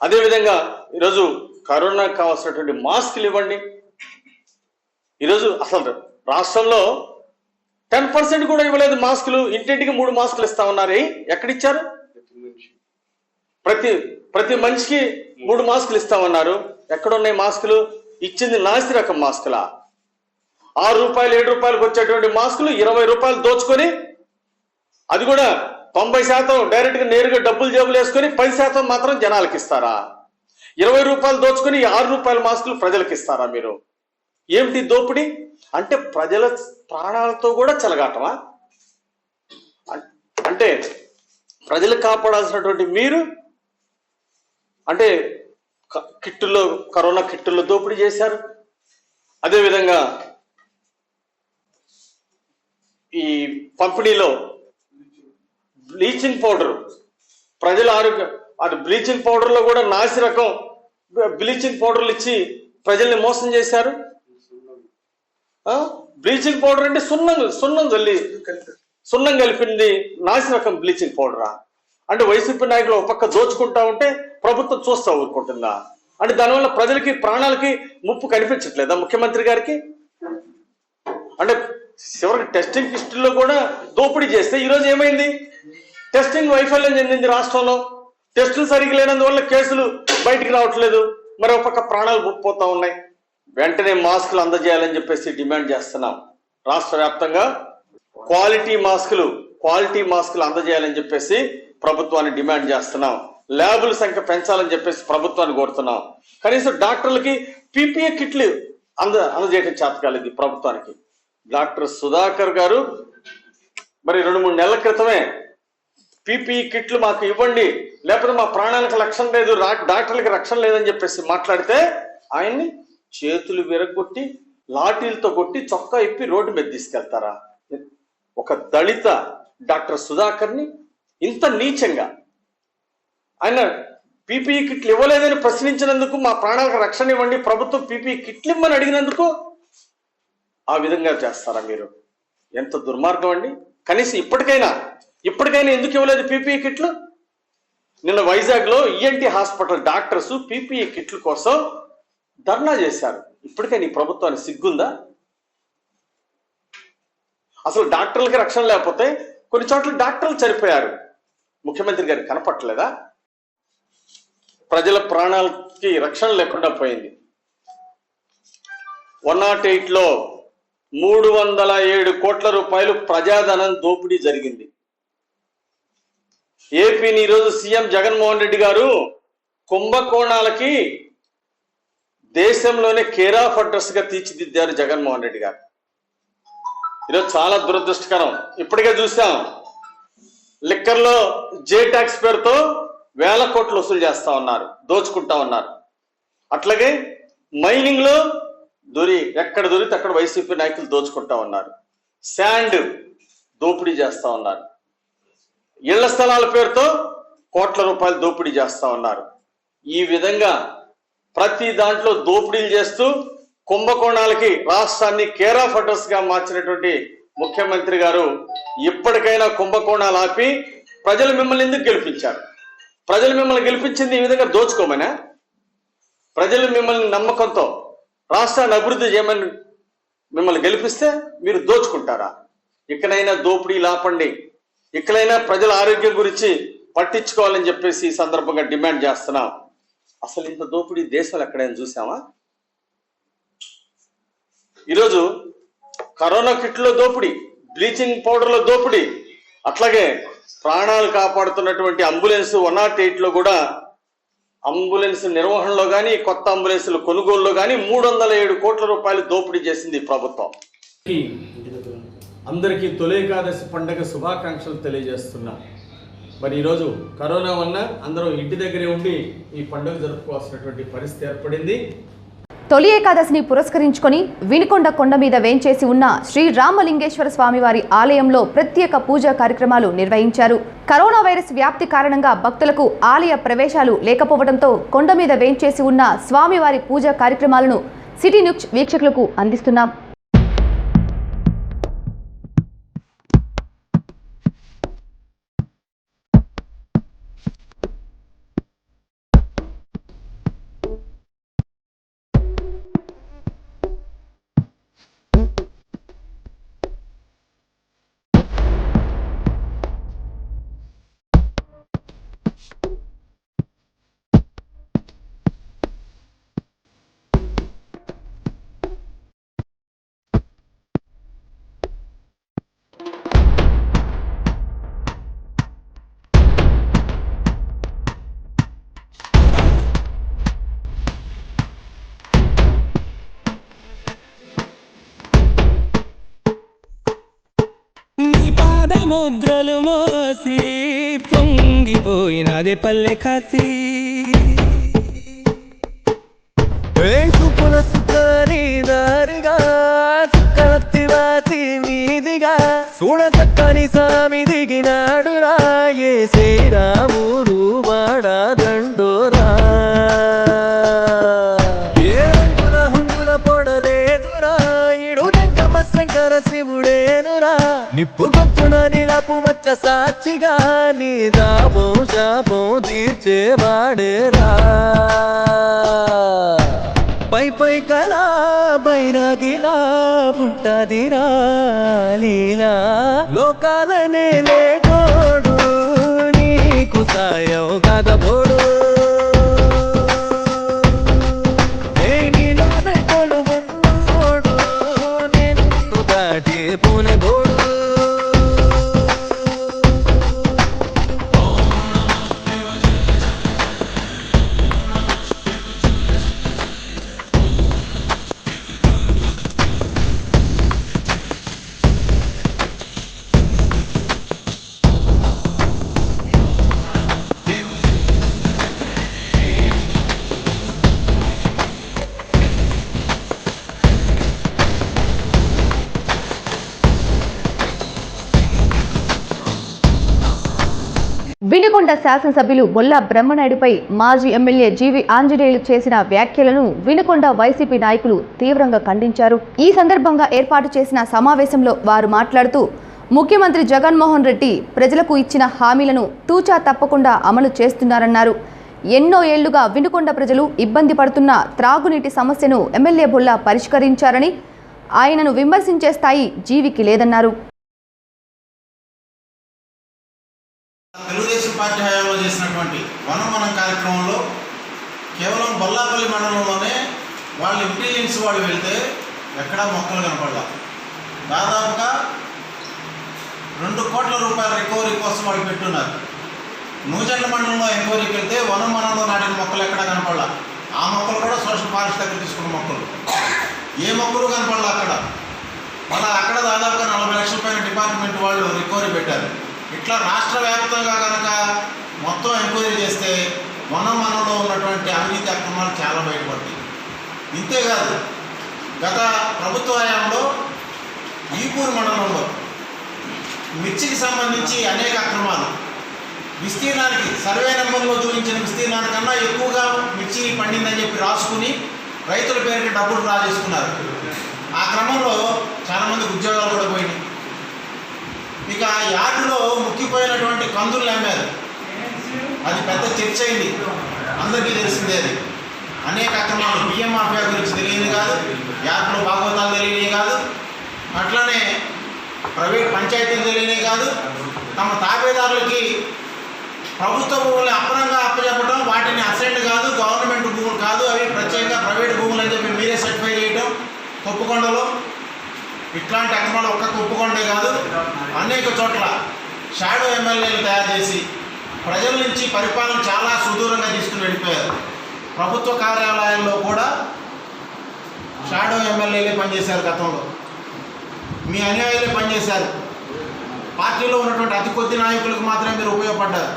అదేవిధంగా ఈరోజు కరోనాకు కావాల్సినటువంటి మాస్కులు ఇవ్వండి. ఈరోజు అసలు రాష్ట్రంలో 10% కూడా ఇవ్వలేదు మాస్కులు. ఇంటింటికి 3 మాస్కులు ఇస్తా ఉన్నారు. ఎక్కడిచ్చారు? ప్రతి మనిషికి 3 మాస్కులు ఇస్తా ఉన్నారు. ఎక్కడున్నాయి మాస్కులు? ఇచ్చింది నాసి రకం మాస్కులా? 6 రూపాయలు 7 రూపాయలకు వచ్చేటువంటి మాస్కులు 20 రూపాయలు దోచుకొని, అది కూడా 90% డైరెక్ట్ గా నేరుగా డబ్బులు జేబులు వేసుకొని 10% మాత్రం జనాలకు ఇస్తారా? 20 రూపాయలు దోచుకొని 6 రూపాయల మాస్కులు ప్రజలకు ఇస్తారా? మీరు ఏమిటి దోపిడీ? అంటే ప్రజల ప్రాణాలతో కూడా చెలగాటమా? అంటే ప్రజలు కాపాడాల్సినటువంటి మీరు అంటే కిట్టుల్లో, కరోనా కిట్టుల్లో దోపిడీ చేశారు. అదేవిధంగా ఈ పంపిణీలో బ్లీచింగ్ పౌడర్, ప్రజల ఆరోగ్యం, అది బ్లీచింగ్ పౌడర్లో కూడా నాసి రకం బ్లీచింగ్ పౌడర్లు ఇచ్చి ప్రజల్ని మోసం చేశారు. బ్లీచింగ్ పౌడర్ అంటే సున్నం కలిపింది నాసి రకం బ్లీచింగ్ పౌడరా? అంటే వైసీపీ నాయకులు ఒక పక్క దోచుకుంటా ఉంటే ప్రభుత్వం చూస్తా ఊరుకుంటుందా? అంటే దానివల్ల ప్రజలకి ప్రాణాలకి ముప్పు కనిపించట్లేదా ముఖ్యమంత్రి గారికి? అంటే చివరికి టెస్టింగ్ కిస్టుల్లో కూడా దోపిడీ చేస్తే ఈరోజు ఏమైంది? టెస్టింగ్ వైఫల్యం చెందింది రాష్ట్రంలో. టెస్టులు సరిగ్గా లేనందువల్ల కేసులు బయటికి రావట్లేదు. మరి ఒక పక్క ప్రాణాలు ముప్పిపోతా ఉన్నాయి. వెంటనే మాస్కులు అందజేయాలని చెప్పేసి డిమాండ్ చేస్తున్నాం. రాష్ట్ర వ్యాప్తంగా క్వాలిటీ మాస్కులు అందజేయాలని చెప్పేసి ప్రభుత్వాన్ని డిమాండ్ చేస్తున్నాం. ల్యాబుల సంఖ్య పెంచాలని చెప్పేసి ప్రభుత్వాన్ని కోరుతున్నాం. కనీసం డాక్టర్లకి పీపీఏ కిట్లు అందజేయడం చేత కాలేదు ప్రభుత్వానికి. డాక్టర్ సుధాకర్ గారు మరి 2-3 నెలల క్రితమే పీపీఈ కిట్లు మాకు ఇవ్వండి, లేకపోతే మా ప్రాణాలకు రక్షణ లేదు, డాక్టర్లకి రక్షణ లేదని చెప్పేసి మాట్లాడితే ఆయన్ని చేతులు విరగొట్టి లాఠీలతో కొట్టి చొక్కా ఇప్పి రోడ్డు మీద తీసుకెళ్తారా? ఒక దళిత డాక్టర్ సుధాకర్ని ఇంత నీచంగా ఆయన పీపీఈ కిట్లు ఇవ్వలేదని ప్రశ్నించినందుకు, మా ప్రాణాలకు రక్షణ ఇవ్వండి, ప్రభుత్వం పీపీఈ కిట్లు ఇవ్వమని అడిగినందుకు ఆ విధంగా చేస్తారా మీరు? ఎంత దుర్మార్గం అండి. కనీసం ఇప్పటికైనా ఎందుకు ఇవ్వలేదు పీపీఈ కిట్లు? నిన్న వైజాగ్లో ఈఎన్టీ హాస్పిటల్ డాక్టర్స్ పీపీఈ కిట్ల కోసం ధర్నా చేశారు. ఇప్పటికైనా ఈ ప్రభుత్వానికి సిగ్గుందా? అసలు డాక్టర్లకి రక్షణ లేకపోతే కొన్ని చోట్ల డాక్టర్లు చనిపోయారు. ముఖ్యమంత్రి గారికి కనపట్టలేదా? ప్రజల ప్రాణాలకి రక్షణ లేకుండా పోయింది. 108లో 307 కోట్ల రూపాయలు ప్రజాధనం దోపిడీ జరిగింది. ఏపీని ఈరోజు సీఎం జగన్మోహన్ రెడ్డి గారు కుంభకోణాలకి దేశంలోనే కేర్ ఆఫ్ అడ్రస్ గా తీర్చిదిద్దారు జగన్మోహన్ రెడ్డి గారు. ఈరోజు చాలా దురదృష్టకరం. ఇప్పటికే చూసాం, లిక్కర్లో జే ట్యాక్స్ పేరుతో వేల కోట్లు వసూలు చేస్తా ఉన్నారు, దోచుకుంటా ఉన్నారు. అట్లాగే మైనింగ్ లో ఎక్కడ దొరికితే అక్కడ వైసీపీ నాయకులు దోచుకుంటా ఉన్నారు. శాండ్ దోపిడీ చేస్తా ఉన్నారు. ఇళ్ల స్థలాల పేరుతో కోట్ల రూపాయలు దోపిడీ చేస్తా ఉన్నారు. ఈ విధంగా ప్రతి దాంట్లో దోపిడీలు చేస్తూ కుంభకోణాలకి రాష్ట్రాన్ని కేర్ ఆఫ్ అడ్రస్ గా మార్చినటువంటి ముఖ్యమంత్రి గారు ఇప్పటికైనా కుంభకోణాలు ఆపి ప్రజలు మిమ్మల్ని ఎందుకు గెలిపించారు? ప్రజలు మిమ్మల్ని గెలిపించింది ఈ విధంగా దోచుకోమనా? ప్రజలు మిమ్మల్ని నమ్మకంతో రాష్ట్రాన్ని అభివృద్ధి చేయమని మిమ్మల్ని గెలిపిస్తే మీరు దోచుకుంటారా? ఇకనైనా దోపిడీలు ఆపండి. ఇకనైనా ప్రజల ఆరోగ్యం గురించి పట్టించుకోవాలని చెప్పేసి ఈ సందర్భంగా డిమాండ్ చేస్తున్నాం. అసలు ఇంత దోపిడీ దేశాలు ఎక్కడైనా చూసామా? ఈరోజు కరోనా కిట్లో దోపిడీ, బ్లీచింగ్ పౌడర్లో దోపిడీ, అట్లాగే ప్రాణాలు కాపాడుతున్నటువంటి అంబులెన్స్ 108లో కూడా అంబులెన్స్ నిర్వహణలో కానీ కొత్త అంబులెన్సుల కొనుగోలులో కానీ 307 కోట్ల రూపాయలు దోపిడీ చేసింది ప్రభుత్వం. అందరికీ తొలి ఏకాదశి పండుగ శుభాకాంక్షలు తెలియజేస్తున్నా. మరి ఈరోజు కరోనా వల్ల అందరూ ఇంటి దగ్గరే ఉండి ఈ పండుగ జరుపుకోవాల్సినటువంటి పరిస్థితి ఏర్పడింది. తొలి ఏకాదశిని పురస్కరించుకొని వినుకొండ కొండ మీద వేంచేసి ఉన్న శ్రీ రామలింగేశ్వర స్వామివారి ఆలయంలో ప్రత్యేక పూజా కార్యక్రమాలు నిర్వహించారు. కరోనా వైరస్ వ్యాప్తి కారణంగా భక్తులకు ఆలయ ప్రవేశాలు లేకపోవడంతో కొండ మీద వేంచేసి ఉన్న స్వామివారి పూజా కార్యక్రమాలను సిటీ న్యూస్ వీక్షకులకు అందిస్తున్నాం. ముద్రలు మోసి పొంగిపోయినదే పల్లె కాసి పుల సుఖని దారిగా సుఖలత్తి వాసి మీదిగా చూడచక్కని స్వామి దిగినాడు రాయే శ్రీరాముడు వాడా దండోరా ఏ రంగుల హంగుల పొడలేదురా ఇడు శంకర శివుడేనురా నిప్పు గొంతున నిలపు మచ్చ సాక్షిగా నీ దాపం శాపం తీర్చేవాడేరా పై పై కళా బైరాగిలా పుట్టదిరా లీలా లోకాలనే లేటోడు నీకు సాయం కదబోడు వినుకొండ శాసనసభ్యులు బొల్లా బ్రహ్మనాయుడుపై మాజీ ఎమ్మెల్యే జీవి ఆంజనేయులు చేసిన వ్యాఖ్యలను వినుకొండ వైసీపీ నాయకులు తీవ్రంగా ఖండించారు. ఈ సందర్భంగా ఏర్పాటు చేసిన సమావేశంలో వారు మాట్లాడుతూ ముఖ్యమంత్రి జగన్మోహన్ రెడ్డి ప్రజలకు ఇచ్చిన హామీలను తూచా తప్పకుండా అమలు చేస్తున్నారన్నారు. ఎన్నో ఏళ్లుగా వినుకొండ ప్రజలు ఇబ్బంది పడుతున్న త్రాగునీటి సమస్యను ఎమ్మెల్యే బొల్లా పరిష్కరించారని, ఆయనను విమర్శించే స్థాయి జీవికి లేదన్నారు. తెలుగుదేశం కార్యక్రమంలో కేవలం బొల్లాపల్లి మండలంలోనే వాళ్ళు ఇంటెలిజెన్స్ వాళ్ళు వెళ్తే ఎక్కడా మొక్కలు కనపడాల. దాదాపుగా 2 కోట్ల రూపాయల రికవరీ కోసం వాళ్ళు పెట్టున్నారు. నూజెండ్ల మండలంలో ఎంక్వైరీకి వెళ్తే వనం వనంలో నాటిన మొక్కలు ఎక్కడా కనపడాల. ఆ మొక్కలు కూడా సోషల్ ఫారెస్ట్ దగ్గర తీసుకున్న మొక్కలు, ఏ మొక్కలు కనపడాల అక్కడ. మళ్ళీ అక్కడ దాదాపుగా 40 లక్షల పైన డిపార్ట్మెంట్ వాళ్ళు రికవరీ పెట్టారు. ఇట్లా రాష్ట్ర వ్యాప్తంగా కనుక మొత్తం ఎంక్వైరీ చేస్తే వనంలో ఉన్నటువంటి అవినీతి అక్రమాలు చాలా బయటపడతాయి. ఇంతేకాదు, గత ప్రభుత్వ హయాంలో ఈపూరు మండలంలో మిర్చికి సంబంధించి అనేక అక్రమాలు, విస్తీర్ణానికి సర్వే నెంబర్లో చూపించిన విస్తీర్ణానికన్నా ఎక్కువగా మిర్చి పండిందని చెప్పి రాసుకుని రైతుల పేరుకి డబ్బులు డ్రా చేసుకున్నారు. ఆ క్రమంలో చాలామందికి ఉద్యోగాలు కూడా పోయినాయి. ఇక యార్డులో ముక్కిపోయినటువంటి కందులు అమ్మారు. అది పెద్ద చర్చ అయింది, అందరికీ తెలిసిందే. అది అనేక అక్రమాలు, బియ్యం మాఫియా గురించి తెలియని కాదు, యార్డులో భాగవతాలు తెలియని కాదు, అట్లానే ప్రైవేట్ పంచాయతీలు తెలియని కాదు, తమ తాబేదారులకి ప్రభుత్వ భూములు అప్పనంగా అప్పచెప్పడం, వాటిని అసెంట్ కాదు, గవర్నమెంట్ భూములు కాదు, అవి ప్రత్యేకంగా ప్రైవేట్ భూములు అని చెప్పి మీరే సర్టిఫై చేయటం. కొప్పుకొండలో ఇట్లాంటి అక్రమాలు ఒక్క కొప్పుకొండే కాదు, అనేక చోట్ల షాడో ఎమ్మెల్యేలు తయారు చేసి ప్రజల నుంచి పరిపాలన చాలా సుదూరంగా తీసుకుని వెళ్ళిపోయారు. ప్రభుత్వ కార్యాలయాల్లో కూడా షాడో ఎమ్మెల్యేలే పనిచేశారు. గతంలో మీ అన్యాయాలే పనిచేశారు. పార్టీలో ఉన్నటువంటి అతి కొద్ది నాయకులకు మాత్రమే మీరు ఉపయోగపడ్డారు.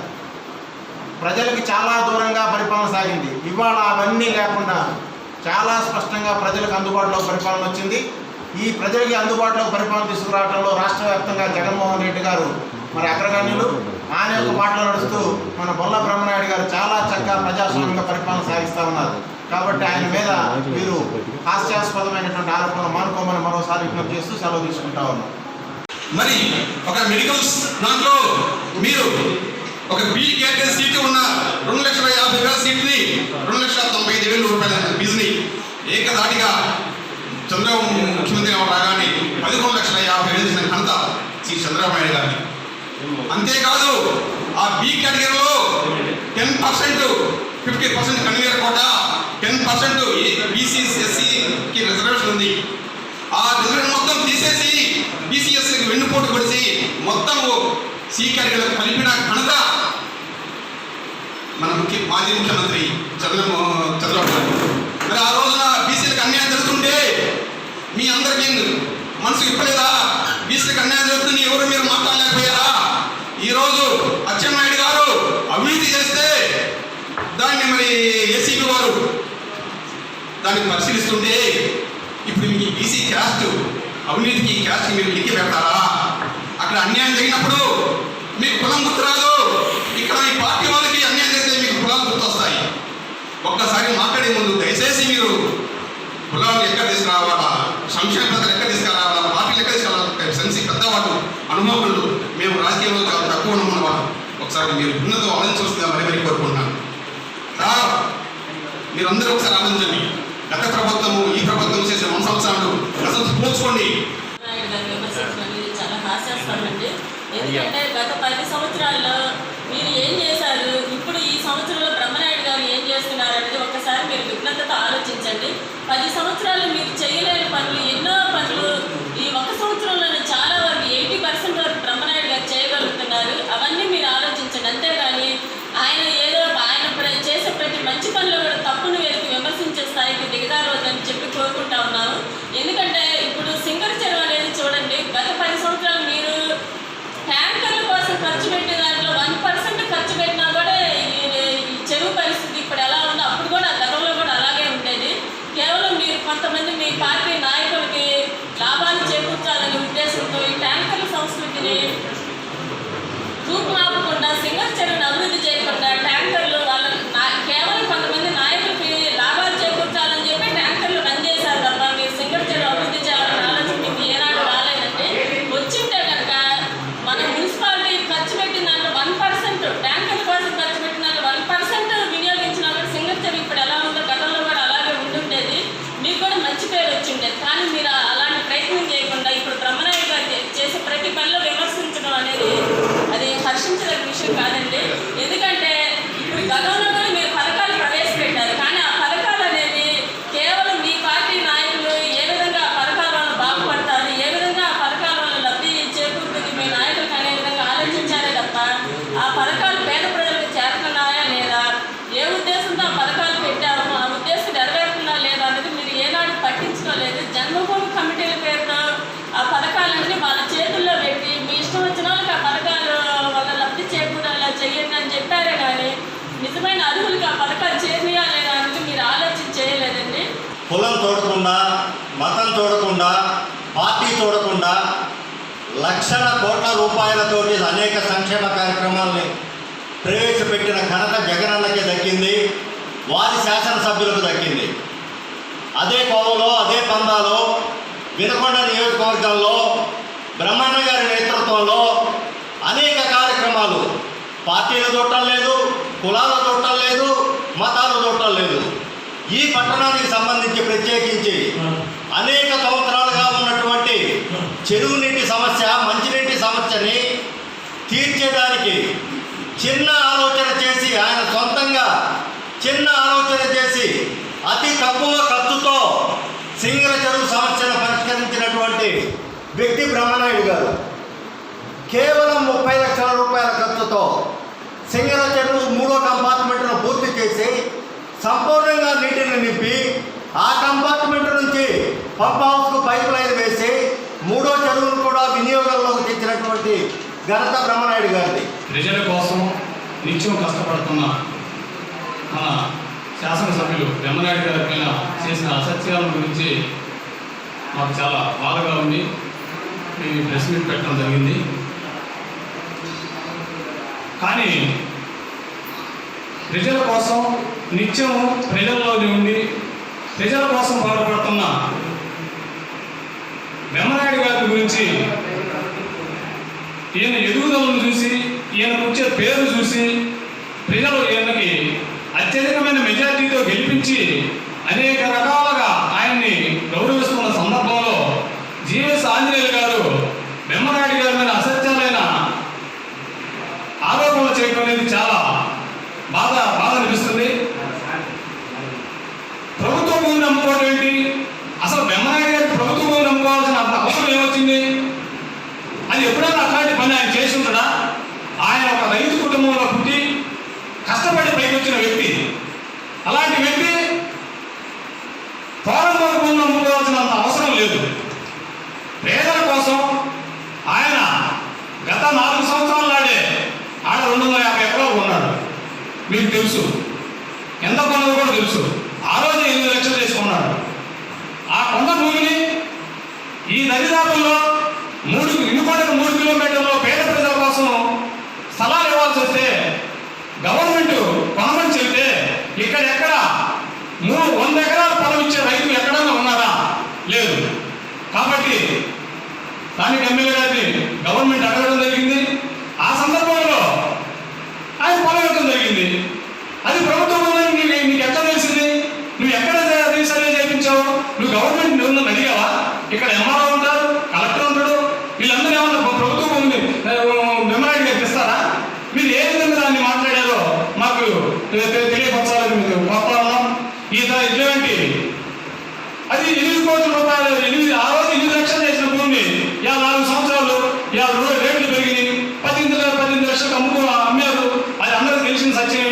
ప్రజలకి చాలా దూరంగా పరిపాలన సాగింది. ఇవాళ అవన్నీ లేకుండా చాలా స్పష్టంగా ప్రజలకు అందుబాటులో పరిపాలన వచ్చింది. ఈ ప్రజలకి అందుబాటులో పరిపాలన తీసుకురావడంలో రాష్ట్ర వ్యాప్తంగా జగన్మోహన్ రెడ్డి గారు మరి అగ్రగణ్యులు. ఆయన యొక్క మాటలు నడుస్తూ మన బొల్ల బ్రహ్మనాయుడు గారు చాలా చక్కగా ప్రజాస్వామ్యంగా పరిపాలన సాగిస్తూ ఉన్నారు. కాబట్టి ఆయన మీద మీరు హాస్యాస్పదమైనటువంటి ఆరోపణలు మానుకోమని మరోసారి విజ్ఞప్తి చేస్తూ సెలవు తీసుకుంటా ఉన్నారు. మరి ఒక మెడికల్ దాంట్లో మీరు ఒక బి కేటగిరీ సీటు ఉన్న 2,50,000 సీట్ని 2,95,000 రూపాయల ఫీజుని ఏకదాటిగా చంద్రబాబు ముఖ్యమంత్రి రాగానే 11,50,000 చేసిన ఘనత శ్రీ చంద్రబాబు నాయుడు గారిని. అంతేకాదు, ఆ బి కేటగిరీలో 10%, 50% కన్వీనర్ కోట, 10% బీసీ ఎస్సీకి రిజర్వేషన్ ఉంది. ఆ రిజర్వేషన్ మొత్తం తీసేసి బీసీఎస్సీకి వెన్నుపోటు కొడిసి మొత్తం సి కేటగిరీలకు కలిపిన ఘనత మన మాజీ ముఖ్యమంత్రి చంద్రబాబు నాయుడు. మరి ఆ రోజున బీసీలకు అన్యాయం జరుగుతుంటే మీ అందరికీ మనసు ఇప్పలేదా? బీసీలకు అన్యాయం జరుగుతుంది, ఎవరు మీరు మాట్లాడలేకపోయారా? ఈరోజు అచ్చెన్నాయుడు గారు అవినీతి చేస్తే దాన్ని మరి ఏసీబీ వారు దాన్ని పరిశీలిస్తుంటే ఇప్పుడు మీ బీసీ క్యాస్ట్ అవినీతికి క్యాస్ట్కి మీరు లింక్ పెడతారా? అక్కడ అన్యాయం జరిగినప్పుడు మీకు కులం గుర్తురాదు. ఇక్కడ ఈ పార్టీ వాళ్ళకి అన్యాయం చేస్తే మీకు కులాలు గుర్తొస్తాయి. ఒక్కసారి మాట్లాడే ముందు దయచేసి మీరు కులాలను ఎక్కడ తీసుకురావాలా, సంక్షేమ పథకాలు ఎక్కడ తీసుకురావాలా, పార్టీలు ఎక్కడ తీసుకురావాలా, సెన్సీ పెద్దవాళ్ళు, అనుభవకులు, మేము రాజకీయంలో చాలా తక్కువ ఉన్న వాళ్ళు ఒకసారి మీరు ఉన్నదో ఆలోచించవలసిందిగా మరీ కోరుకుంటున్నాను. సార్, మీరందరూ ఒకసారి ఆలోచించండి. గత ప్రభుత్వము ఈ ప్రభుత్వం చేసిన 1 సంవత్సరాలు అసలు పోల్చుకోండి. చాలా హాస్యాస్పదం అండి. ఎందుకంటే గత 10 సంవత్సరాల్లో మీరు ఏం చేశారు, ఇప్పుడు ఈ సంవత్సరంలో బ్రహ్మనాయుడు గారు ఏం చేస్తున్నారు అనేది ఒక్కసారి మీరు విజ్ఞతతో ఆలోచించండి. 10 సంవత్సరాలు మీరు చేయలేని పనులు, ఎన్నో పనులు ఈ 1 సంవత్సరంలోనే చాలా వరకు 80% వరకు బ్రహ్మనాయుడు గారు చేయగలుగుతున్నారు. అవన్నీ మీరు ఆలోచించండి. అంతేగాని ఆయన చేసే ప్రతి మంచి పనులు కూడా తప్పును వెలికి విమర్శించే స్థాయికి దిగదారవద్దని చెప్పి కోరుకుంటా ఉన్నాను. ఎందుకంటే ఇప్పుడు సింగర్ చెరువు అనేది చూడండి, గత 10 సంవత్సరాలు మీరు ట్యాంకర్ల కోసం ఖర్చు పెట్టే దాంట్లో 1% ఖర్చు పెట్టినా కూడా ఈ చెరువు పరిస్థితి ఇప్పుడు ఎలా ఉందో అప్పుడు కూడా గతంలో కూడా అలాగే ఉండేది. కేవలం మీరు కొంతమంది మీ పార్టీ నాయకులకి కూడా లక్షల కోట్ల రూపాయలతోటి అనేక సంక్షేమ కార్యక్రమాల్ని ప్రవేశపెట్టిన ఘనత జగనన్నకే దక్కింది, వారి శాసనసభ్యులకు దక్కింది. అదే కోవలో అదే పందాలో వినుకొండ నియోజకవర్గంలో బ్రహ్మన్న గారి నేతృత్వంలో అనేక కార్యక్రమాలు, పార్టీలు చూడటం లేదు, కులాలు చూడటం లేదు, మతాలు చూడటం లేదు, ఈ పట్టణానికి సంబంధించి ప్రత్యేకించి అనేక సంవత్సరాలుగా ఉన్నటువంటి చెరువు నీటి సమస్య, మంచినీటి సమస్యని తీర్చేదానికి చిన్న ఆలోచన చేసి, ఆయన సొంతంగా చిన్న ఆలోచన చేసి అతి తక్కువ ఖర్చుతో సింగర చెరువు సమస్యను పరిష్కరించినటువంటి వ్యక్తి బ్రహ్మనాయుడు గారు. కేవలం 30 లక్షల రూపాయల ఖర్చుతో సింగర చెరువు 3వ కంపార్ట్మెంట్ను పూర్తి చేసి సంపూర్ణంగా నీటిని నింపి ఆ కంపార్ట్మెంట్ నుంచి పంప్ హౌస్కు పైప్ లైన్ వేసి 3వ చెరువును కూడా వినియోగంలోకి తెచ్చినటువంటి ఘనత బ్రహ్మనాయుడు గారిది. ప్రజల కోసం నిత్యం కష్టపడుతున్న మన శాసనసభ్యులు బ్రహ్మనాయుడు గారి పైన చేసిన అసత్యాల గురించి మాకు చాలా బాధగా ఉంది. మేము ప్రెస్ మీట్ పెట్టడం జరిగింది. కానీ ప్రజల కోసం నిత్యం ప్రజల్లోని ఉండి ప్రజల కోసం పాటుపడుతున్న బ్రహ్మనాయుడు గారి గురించి, ఈయన ఎదుగుదలను చూసి, ఈయనకు వచ్చే పేరు చూసి ప్రజలు ఈయనకి అత్యధికమైన మెజార్టీతో గెలిపించి అనేక రకాలుగా ఆయన్ని గౌరవిస్తున్న సందర్భంలో జీఎస్ ఆంజనేయులు గారు బ్రహ్మనాయుడు గారి మీద అసత్యాలైన ఆరోపణలు చేయడం అనేది చాలా బాధ అనిపిస్తుంది. ప్రభుత్వ భూమిని నమ్ముకోవడం ఏంటి? అసలు బ్రహ్మనాయుడు గారికి ప్రభుత్వ భూమిని నమ్ముకోవాల్సిన అంత అవసరం ఏమొచ్చింది? అది ఎప్పుడైనా అట్లాంటి పని ఆయన చేసి ఉంటాడా? ఆయన ఒక రైతు కుటుంబంలో పుట్టి కష్టపడి పైకి వచ్చిన వ్యక్తి. అలాంటి వ్యక్తి ఫారం భూమిని నమ్ముకోవాల్సినంత అవసరం లేదు. పేదల కోసం ఆయన గత 4 సంవత్సరాల నాడే ఆడ 250 ఎకరాలు కొన్నాడు. మీకు తెలుసు, ఎంత కొన్నది కూడా తెలుసు. ఆ రోజు 8 లక్షలు చేసుకున్నాడు. ఆ కొండ భూమిని ఈ దరిదాపుల్లో వినుకొండకు 3 కిలోమీటర్లో పేద ప్రజల కోసం స్థలాలు ఇవ్వాల్సి వస్తే గవర్నమెంట్ కొనమని చెబితే ఇక్కడెక్కడ 100 ఎకరాల పొలం ఇచ్చే రైతులు ఎక్కడైనా ఉన్నారా? లేదు. కాబట్టి స్థానిక ఎమ్మెల్యే గారిని గవర్నమెంట్ అడగడం జరిగింది. ఆ సందర్భంలో ఆయన పొలం ఇవ్వడం జరిగింది. అది ప్రభుత్వం నీకు ఎక్కడ తెలిసింది? నువ్వు ఎక్కడ రీసర్వే చేయించావు? నువ్వు గవర్నమెంట్ నువ్వు అడిగావా? ఇక్కడ ఎంఆర్ఓ ఉంటారు, కలెక్టర్ ఉంటాడు, వీళ్ళందరూ ఏమన్నా ప్రభుత్వ భూమిని బ్రహ్మనాయుడు గారికి ఇస్తారా? మీరు ఏ విధంగా దాన్ని మాట్లాడారో మాకు తెలియపరచాలని మీకు కోరుతున్నాం. ఇటువంటి అది 8 కోట్ల రూపాయలు, ఆ రోజు 8 లక్షలు చేసిన భూమిని 4 సంవత్సరాలు రేట్లు పెరిగినాయి, 18 లక్షలకు అమ్మారు. అది అందరూ తెలిసిన సత్యం.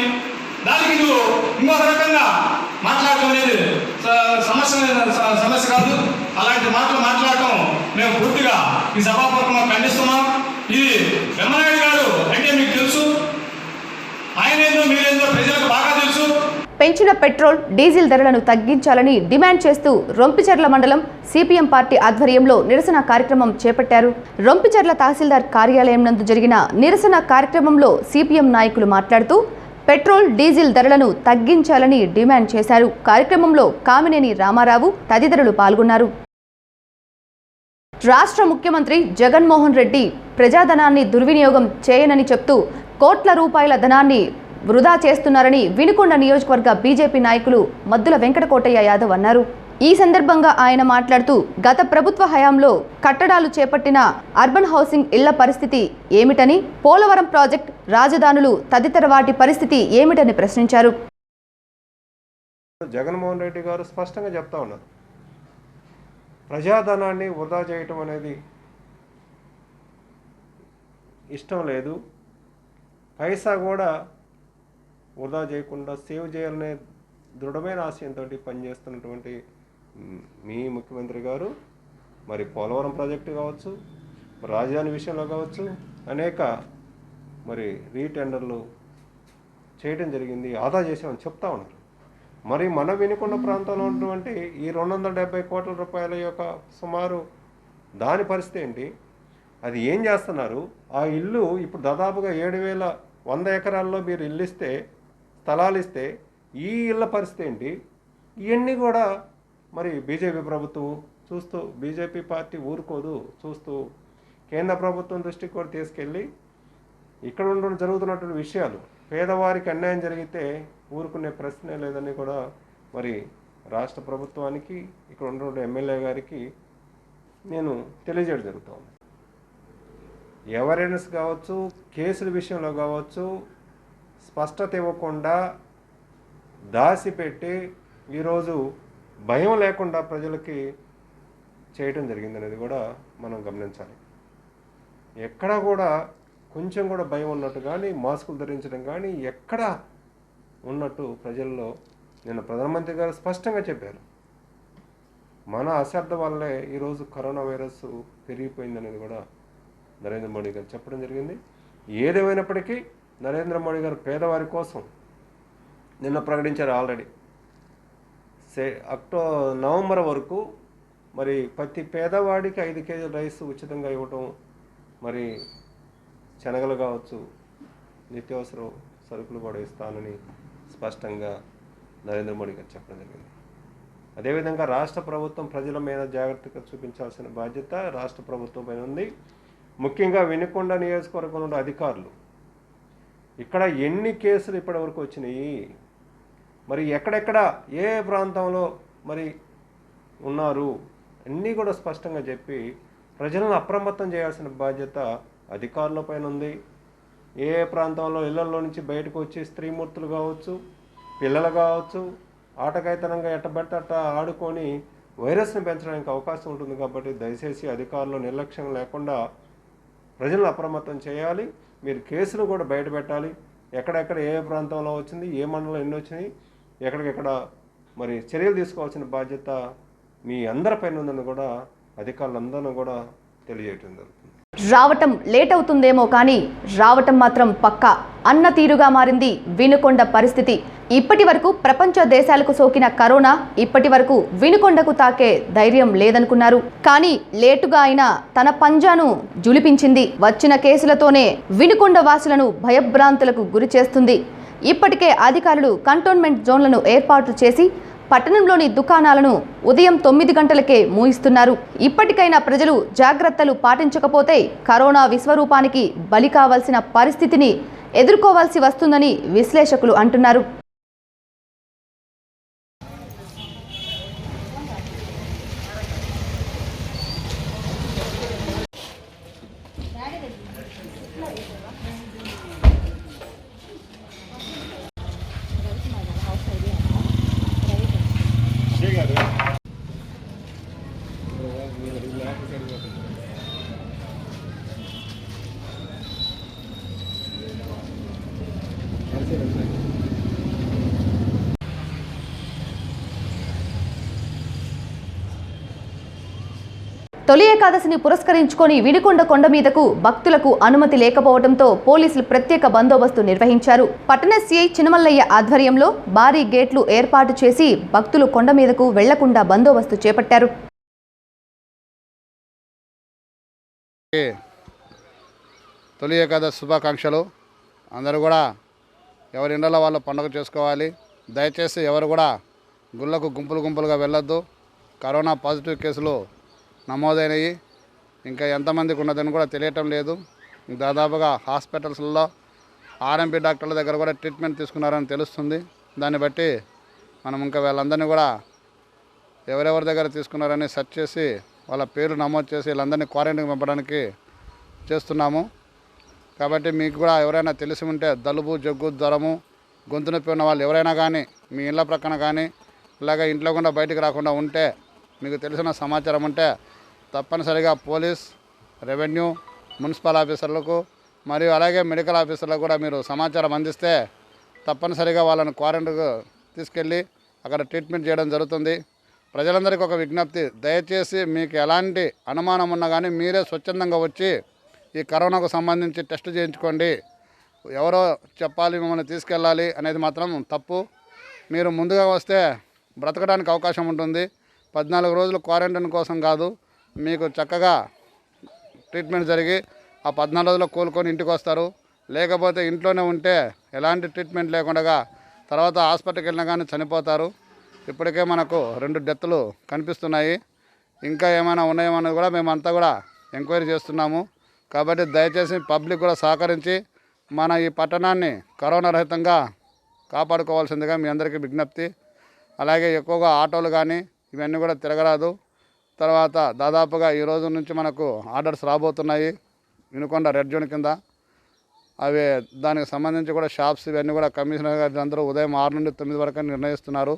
దానికి నువ్వు ఇంకొక రకంగా మాట్లాడటం అనేది సమస్య కాదు. అలాంటి మాటలు మాట్లాడటం మేము పూర్తిగా ఈ సభాపూర్వకంగా ఖండిస్తున్నాం. ఇది బ్రహ్మనాయుడు గారు అంటే మీకు తెలుసు, ఆయనేందో మీరేందో ప్రజలకు బాగా తెలుసు. పెంచిన పెట్రోల్, డీజిల్ ధరలను తగ్గించాలని డిమాండ్ చేస్తూ రొంపిచెర్ల మండలం సిపిఎం పార్టీ ఆధ్వర్యంలో నిరసన కార్యక్రమం చేపట్టారు. రొంపిచెర్ల తహసీల్దార్ కార్యాలయం నందు జరిగిన నిరసన కార్యక్రమంలో సిపిఎం నాయకులు మాట్లాడుతూ పెట్రోల్, డీజిల్ ధరలను తగ్గించాలని డిమాండ్ చేశారు. కార్యక్రమంలో కామినేని రామారావు తదితరులు పాల్గొన్నారు. రాష్ట్ర ముఖ్యమంత్రి జగన్మోహన్ రెడ్డి ప్రజాధనాన్ని దుర్వినియోగం చేయనని చెప్తూ కోట్ల రూపాయల ధనాన్ని వృధా చేస్తున్నారని వినుకొండ నియోజకవర్గ బీజేపీ నాయకులు మద్దుల వెంకటకోటయ్య యాదవ్ అన్నారు. ఈ సందర్భంగా ఆయన మాట్లాడుతూ గత ప్రభుత్వ హయాంలో కట్టడాలు చేపట్టిన అర్బన్ హౌసింగ్ ఇళ్ల పరిస్థితి ఏమిటని, పోలవరం ప్రాజెక్ట్, రాజధానులు తదితర వాటి పరిస్థితి ఏమిటని ప్రశ్నించారు. జగన్మోహన్ రెడ్డి గారు స్పష్టంగా చెప్తా ఉన్నారు, ప్రజాధనాన్ని వృధా చేయటం అనేది ఇష్టం లేదు, పైసా కూడా వృధా చేయకుండా సేవ్ చేయాలనే దృఢమైన ఆశయంతో పనిచేస్తున్నటువంటి మీ ముఖ్యమంత్రి గారు మరి పోలవరం ప్రాజెక్టు కావచ్చు, రాజధాని విషయంలో కావచ్చు అనేక మరి రీటెండర్లు చేయడం జరిగింది, ఆదా చేసామని చెప్తా ఉన్నారు. మరి మన వినుకొండ ప్రాంతంలో ఉన్నటువంటి ఈ 270 కోట్ల రూపాయల యొక్క సుమారు దాని పరిస్థితి ఏంటి? అది ఏం చేస్తున్నారు? ఆ ఇల్లు ఇప్పుడు దాదాపుగా 7,100 ఎకరాల్లో మీరు ఇల్లు ఇస్తే, స్థలాలు ఇస్తే, ఈ ఇళ్ళ పరిస్థితి ఏంటి? ఇవన్నీ కూడా మరి బీజేపీ ప్రభుత్వం చూస్తూ, బీజేపీ పార్టీ ఊరుకోదు, చూస్తూ కేంద్ర ప్రభుత్వం దృష్టికి కూడా తీసుకెళ్ళి ఇక్కడ జరుగుతున్నటువంటి విషయాలు, పేదవారికి అన్యాయం జరిగితే ఊరుకునే ప్రశ్నే లేదని కూడా మరి రాష్ట్ర ప్రభుత్వానికి, ఇక్కడ ఉన్నటువంటి ఎమ్మెల్యే గారికి నేను తెలియజేయడం జరుగుతుంది. అవేర్నెస్ కావచ్చు, కేసుల విషయంలో కావచ్చు, స్పష్టత ఇవ్వకుండా దాచిపెట్టి ఈరోజు భయం లేకుండా ప్రజలకి చేయటం జరిగిందనేది కూడా మనం గమనించాలి. ఎక్కడా కూడా కొంచెం కూడా భయం ఉన్నట్టు కానీ, మాస్కులు ధరించడం కానీ ఎక్కడ ఉన్నట్టు ప్రజల్లో నిన్న ప్రధానమంత్రి గారు స్పష్టంగా చెప్పారు. మన అశ్రద్ధ వల్లే ఈరోజు కరోనా వైరస్ పెరిగిపోయిందనేది కూడా నరేంద్ర మోడీ గారు చెప్పడం జరిగింది. ఏదేమైనప్పటికీ నరేంద్ర మోడీ గారు పేదవారి కోసం నిన్న ప్రకటించారు. ఆల్రెడీ నవంబర్ వరకు మరి ప్రతి పేదవాడికి 5 కేజీల రైస్ ఉచితంగా ఇవ్వటం, మరి శనగలు కావచ్చు, నిత్యావసర సరుకులు కూడా ఇస్తానని స్పష్టంగా నరేంద్ర మోడీ గారు చెప్పడం జరిగింది. అదేవిధంగా రాష్ట్ర ప్రభుత్వం ప్రజల మీద జాగ్రత్తగా చూపించాల్సిన బాధ్యత రాష్ట్ర ప్రభుత్వం పైన ఉంది. ముఖ్యంగా వినుకొండ నియోజకవర్గంలో అధికారులు ఇక్కడ ఎన్ని కేసులు ఇప్పటివరకు వచ్చినాయి, మరి ఎక్కడెక్కడ ఏ ప్రాంతంలో మరి ఉన్నారు అన్నీ కూడా స్పష్టంగా చెప్పి ప్రజలను అప్రమత్తం చేయాల్సిన బాధ్యత అధికారుల పైన ఉంది. ఏ ప్రాంతంలో ఇళ్లలో నుంచి బయటకు వచ్చి స్త్రీమూర్తులు కావచ్చు, పిల్లలు కావచ్చు, ఆటకాయితనంగా ఎట్టబెట్ట ఆడుకొని వైరస్ని పెంచడానికి అవకాశం ఉంటుంది. కాబట్టి దయచేసి అధికారులు నిర్లక్ష్యం లేకుండా ప్రజలను అప్రమత్తం చేయాలి. మీరు కేసులు కూడా బయట పెట్టాలి. ఎక్కడెక్కడ ఏ ప్రాంతంలో వచ్చింది, ఏ మండలం ఎన్ని వచ్చినాయి, ఎక్కడికెక్కడ మరి చర్యలు తీసుకోవాల్సిన బాధ్యత మీ అందరిపైన ఉందని కూడా అధికారులందరూ కూడా తెలియజేయటం జరుగుతుంది. రావటం లేట్ అవుతుందేమో కానీ రావటం మాత్రం పక్కా అన్న తీరుగా మారింది వినుకొండ పరిస్థితి. ఇప్పటి వరకు ప్రపంచ దేశాలకు సోకిన కరోనా ఇప్పటి వరకు వినుకొండకు తాకే ధైర్యం లేదనుకున్నారు. కానీ లేటుగా అయినా తన పంజాను జులిపించింది. వచ్చిన కేసులతోనే వినుకొండ వాసులను భయభ్రాంతులకు గురి చేస్తుంది. ఇప్పటికే అధికారులు కంటోన్మెంట్ జోన్లను ఏర్పాటు చేసి పట్టణంలోని దుకాణాలను ఉదయం 9 గంటలకే మూయిస్తున్నారు. ఇప్పటికైనా ప్రజలు జాగ్రత్తలు పాటించకపోతే కరోనా విశ్వరూపానికి బలి కావాల్సిన పరిస్థితిని ఎదుర్కోవాల్సి వస్తుందని విశ్లేషకులు అంటున్నారు. తొలి ఏకాదశిని పురస్కరించుకొని వినుకొండ కొండ మీదకు భక్తులకు అనుమతి లేకపోవడంతో పోలీసులు ప్రత్యేక బందోబస్తు నిర్వహించారు. పట్టణ సిఐ చినమల్లయ్య ఆధ్వర్యంలో భారీ గేట్లు ఏర్పాటు చేసి భక్తులు కొండ మీదకు వెళ్లకుండా బందోబస్తు చేపట్టారు. తొలి ఏకాదశి శుభాకాంక్షలు. అందరూ కూడా ఎవరి ఇండ్లలో వాళ్ళు పండుగ చేసుకోవాలి. దయచేసి ఎవరు కూడా గుళ్ళకు గుంపులుగా వెళ్ళొద్దు. కరోనా పాజిటివ్ కేసులు నమోదైనవి. ఇంకా ఎంతమందికి ఉన్నదని కూడా తెలియటం లేదు. దాదాపుగా హాస్పిటల్స్లో ఆర్ఎంపీ డాక్టర్ల దగ్గర కూడా ట్రీట్మెంట్ తీసుకున్నారని తెలుస్తుంది. దాన్ని బట్టి మనం ఇంకా వీళ్ళందరినీ కూడా ఎవరెవరి దగ్గర తీసుకున్నారని సెర్చ్ చేసి వాళ్ళ పేర్లు నమోదు చేసి వీళ్ళందరినీ క్వారంటైన్కి పంపడానికి చేస్తున్నాము. కాబట్టి మీకు కూడా ఎవరైనా తెలిసి ఉంటే జలుబు, జగ్గు, జ్వరము, గొంతు నొప్పి ఉన్న వాళ్ళు ఎవరైనా కానీ మీ ఇళ్ళ ప్రక్కన కానీ ఇలాగ ఇంట్లో కూడా బయటికి రాకుండా ఉంటే, మీకు తెలిసిన సమాచారం ఉంటే తప్పనిసరిగా పోలీస్, రెవెన్యూ, మున్సిపల్ ఆఫీసర్లకు మరియు అలాగే మెడికల్ ఆఫీసర్లకు కూడా మీరు సమాచారం అందిస్తే తప్పనిసరిగా వాళ్ళని క్వారంటైన్కు తీసుకెళ్ళి అక్కడ ట్రీట్మెంట్ చేయడం జరుగుతుంది. ప్రజలందరికీ ఒక విజ్ఞప్తి, దయచేసి మీకు ఎలాంటి అనుమానం ఉన్నా కానీ మీరే స్వచ్ఛందంగా వచ్చి ఈ కరోనాకు సంబంధించి టెస్ట్ చేయించుకోండి. ఎవరో చెప్పాలి మిమ్మల్ని తీసుకెళ్ళాలి అనేది మాత్రం తప్పు. మీరు ముందుగా వస్తే బ్రతకడానికి అవకాశం ఉంటుంది. 14 రోజులు క్వారంటైన్ కోసం కాదు, మీకు చక్కగా ట్రీట్మెంట్ జరిగి ఆ 14 రోజుల్లో కోలుకొని ఇంటికి వస్తారు. లేకపోతే ఇంట్లోనే ఉంటే ఎలాంటి ట్రీట్మెంట్ లేకుండా తర్వాత హాస్పిటల్కి వెళ్ళినా కానీ చనిపోతారు. ఇప్పటికే మనకు 2 డెత్లు కనిపిస్తున్నాయి. ఇంకా ఏమైనా ఉన్నాయేమన్నది కూడా మేమంతా కూడా ఎంక్వైరీ చేస్తున్నాము. కాబట్టి దయచేసి పబ్లిక్ కూడా సహకరించి మన ఈ పట్టణాన్ని కరోనా రహితంగా కాపాడుకోవాల్సిందిగా మీ అందరికీ విజ్ఞప్తి. అలాగే ఎక్కువగా ఆటోలు కానీ ఇవన్నీ కూడా తిరగరాదు. తర్వాత దాదాపుగా ఈ రోజు నుంచి మనకు ఆర్డర్స్ రాబోతున్నాయి వినుకొండ రెడ్ జోన్ కింద. అవి దానికి సంబంధించి కూడా షాప్స్ ఇవన్నీ కూడా కమిషనర్ గారు అందరూ ఉదయం 6 నుండి 9 వరకు నిర్ణయిస్తున్నారు.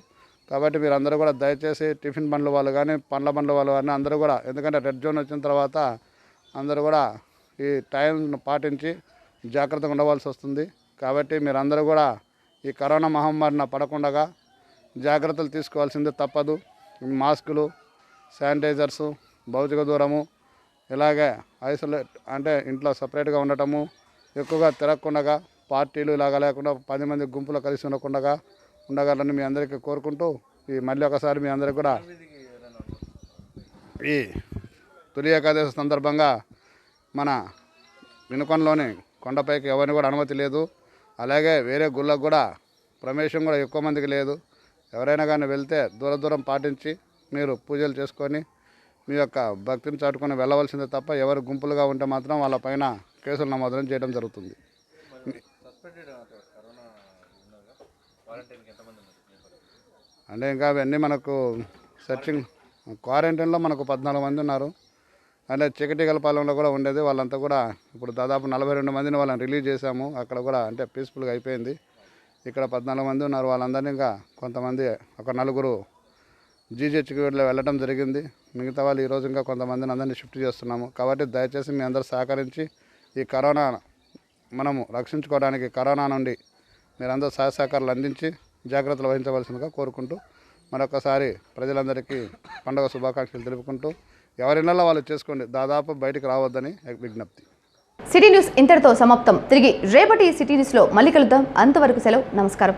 కాబట్టి మీరు అందరూ కూడా దయచేసి టిఫిన్ బండ్ల వాళ్ళు కానీ పండ్ల బండ్ల వాళ్ళు కానీ అందరూ కూడా, ఎందుకంటే రెడ్ జోన్ వచ్చిన తర్వాత అందరూ కూడా ఈ టైం పాటించి జాగ్రత్తగా ఉండవలసి వస్తుంది. కాబట్టి మీరందరూ కూడా ఈ కరోనా మహమ్మారిన పడకుండా జాగ్రత్తలు తీసుకోవాల్సిందే తప్పదు. మాస్కులు, శానిటైజర్సు, భౌతిక దూరము, ఇలాగే ఐసోలేట్ అంటే ఇంట్లో సపరేట్గా ఉండటము, ఎక్కువగా తిరగకుండా పార్టీలు ఇలాగా లేకుండా 10 మంది గుంపులో కలిసి ఉండగలని మీ అందరికీ కోరుకుంటూ మళ్ళీ ఒకసారి మీ అందరికీ కూడా ఈ తొలి ఏకాదశి సందర్భంగా మన వినుకొండలోని కొండపైకి ఎవరిని కూడా అనుమతి లేదు. అలాగే వేరే గుళ్ళకు కూడా ప్రవేశం కూడా ఎక్కువ మందికి లేదు. ఎవరైనా కానీ వెళ్తే దూరం పాటించి మీరు పూజలు చేసుకొని మీ యొక్క భక్తిని చాటుకొని వెళ్ళవలసిందే తప్ప ఎవరు గుంపులుగా ఉంటే మాత్రం వాళ్ళ పైన కేసులు నమోదు చేయడం జరుగుతుంది. అంటే ఇంకా అవన్నీ మనకు సెర్చింగ్ క్వారంటైన్లో మనకు 14 మంది ఉన్నారు. అంటే చికటిగలపాలెంలో కూడా ఉండేది, వాళ్ళంతా కూడా ఇప్పుడు దాదాపు 42 మందిని వాళ్ళని రిలీజ్ చేశాము. అక్కడ కూడా అంటే పీస్ఫుల్గా అయిపోయింది. ఇక్కడ 14 మంది ఉన్నారు. వాళ్ళందరినీ ఇంకా కొంతమంది ఒక 4 జీజీహెచ్కి వెళ్ళడం జరిగింది. మిగతా వాళ్ళు ఈరోజు ఇంకా కొంతమందిని అందరినీ షిఫ్ట్ చేస్తున్నాము. కాబట్టి దయచేసి మీ అందరూ సహకరించి ఈ కరోనా మనము రక్షించుకోవడానికి కరోనా నుండి మీరందరూ సహాయ సహకారాలు అందించి జాగ్రత్తలు వహించవలసిందిగా కోరుకుంటూ మరొకసారి ప్రజలందరికీ పండుగ శుభాకాంక్షలు తెలుపుకుంటూ ఎవరినల్లా వాళ్ళు చేసుకోండి, దాదాపు బయటికి రావద్దని విజ్ఞప్తి. సిటీ న్యూస్ ఇంతటితో సమాప్తం. తిరిగి రేపటి సిటీ న్యూస్లో మళ్ళీ కలుద్దాం. అంతవరకు సెలవు. నమస్కారం.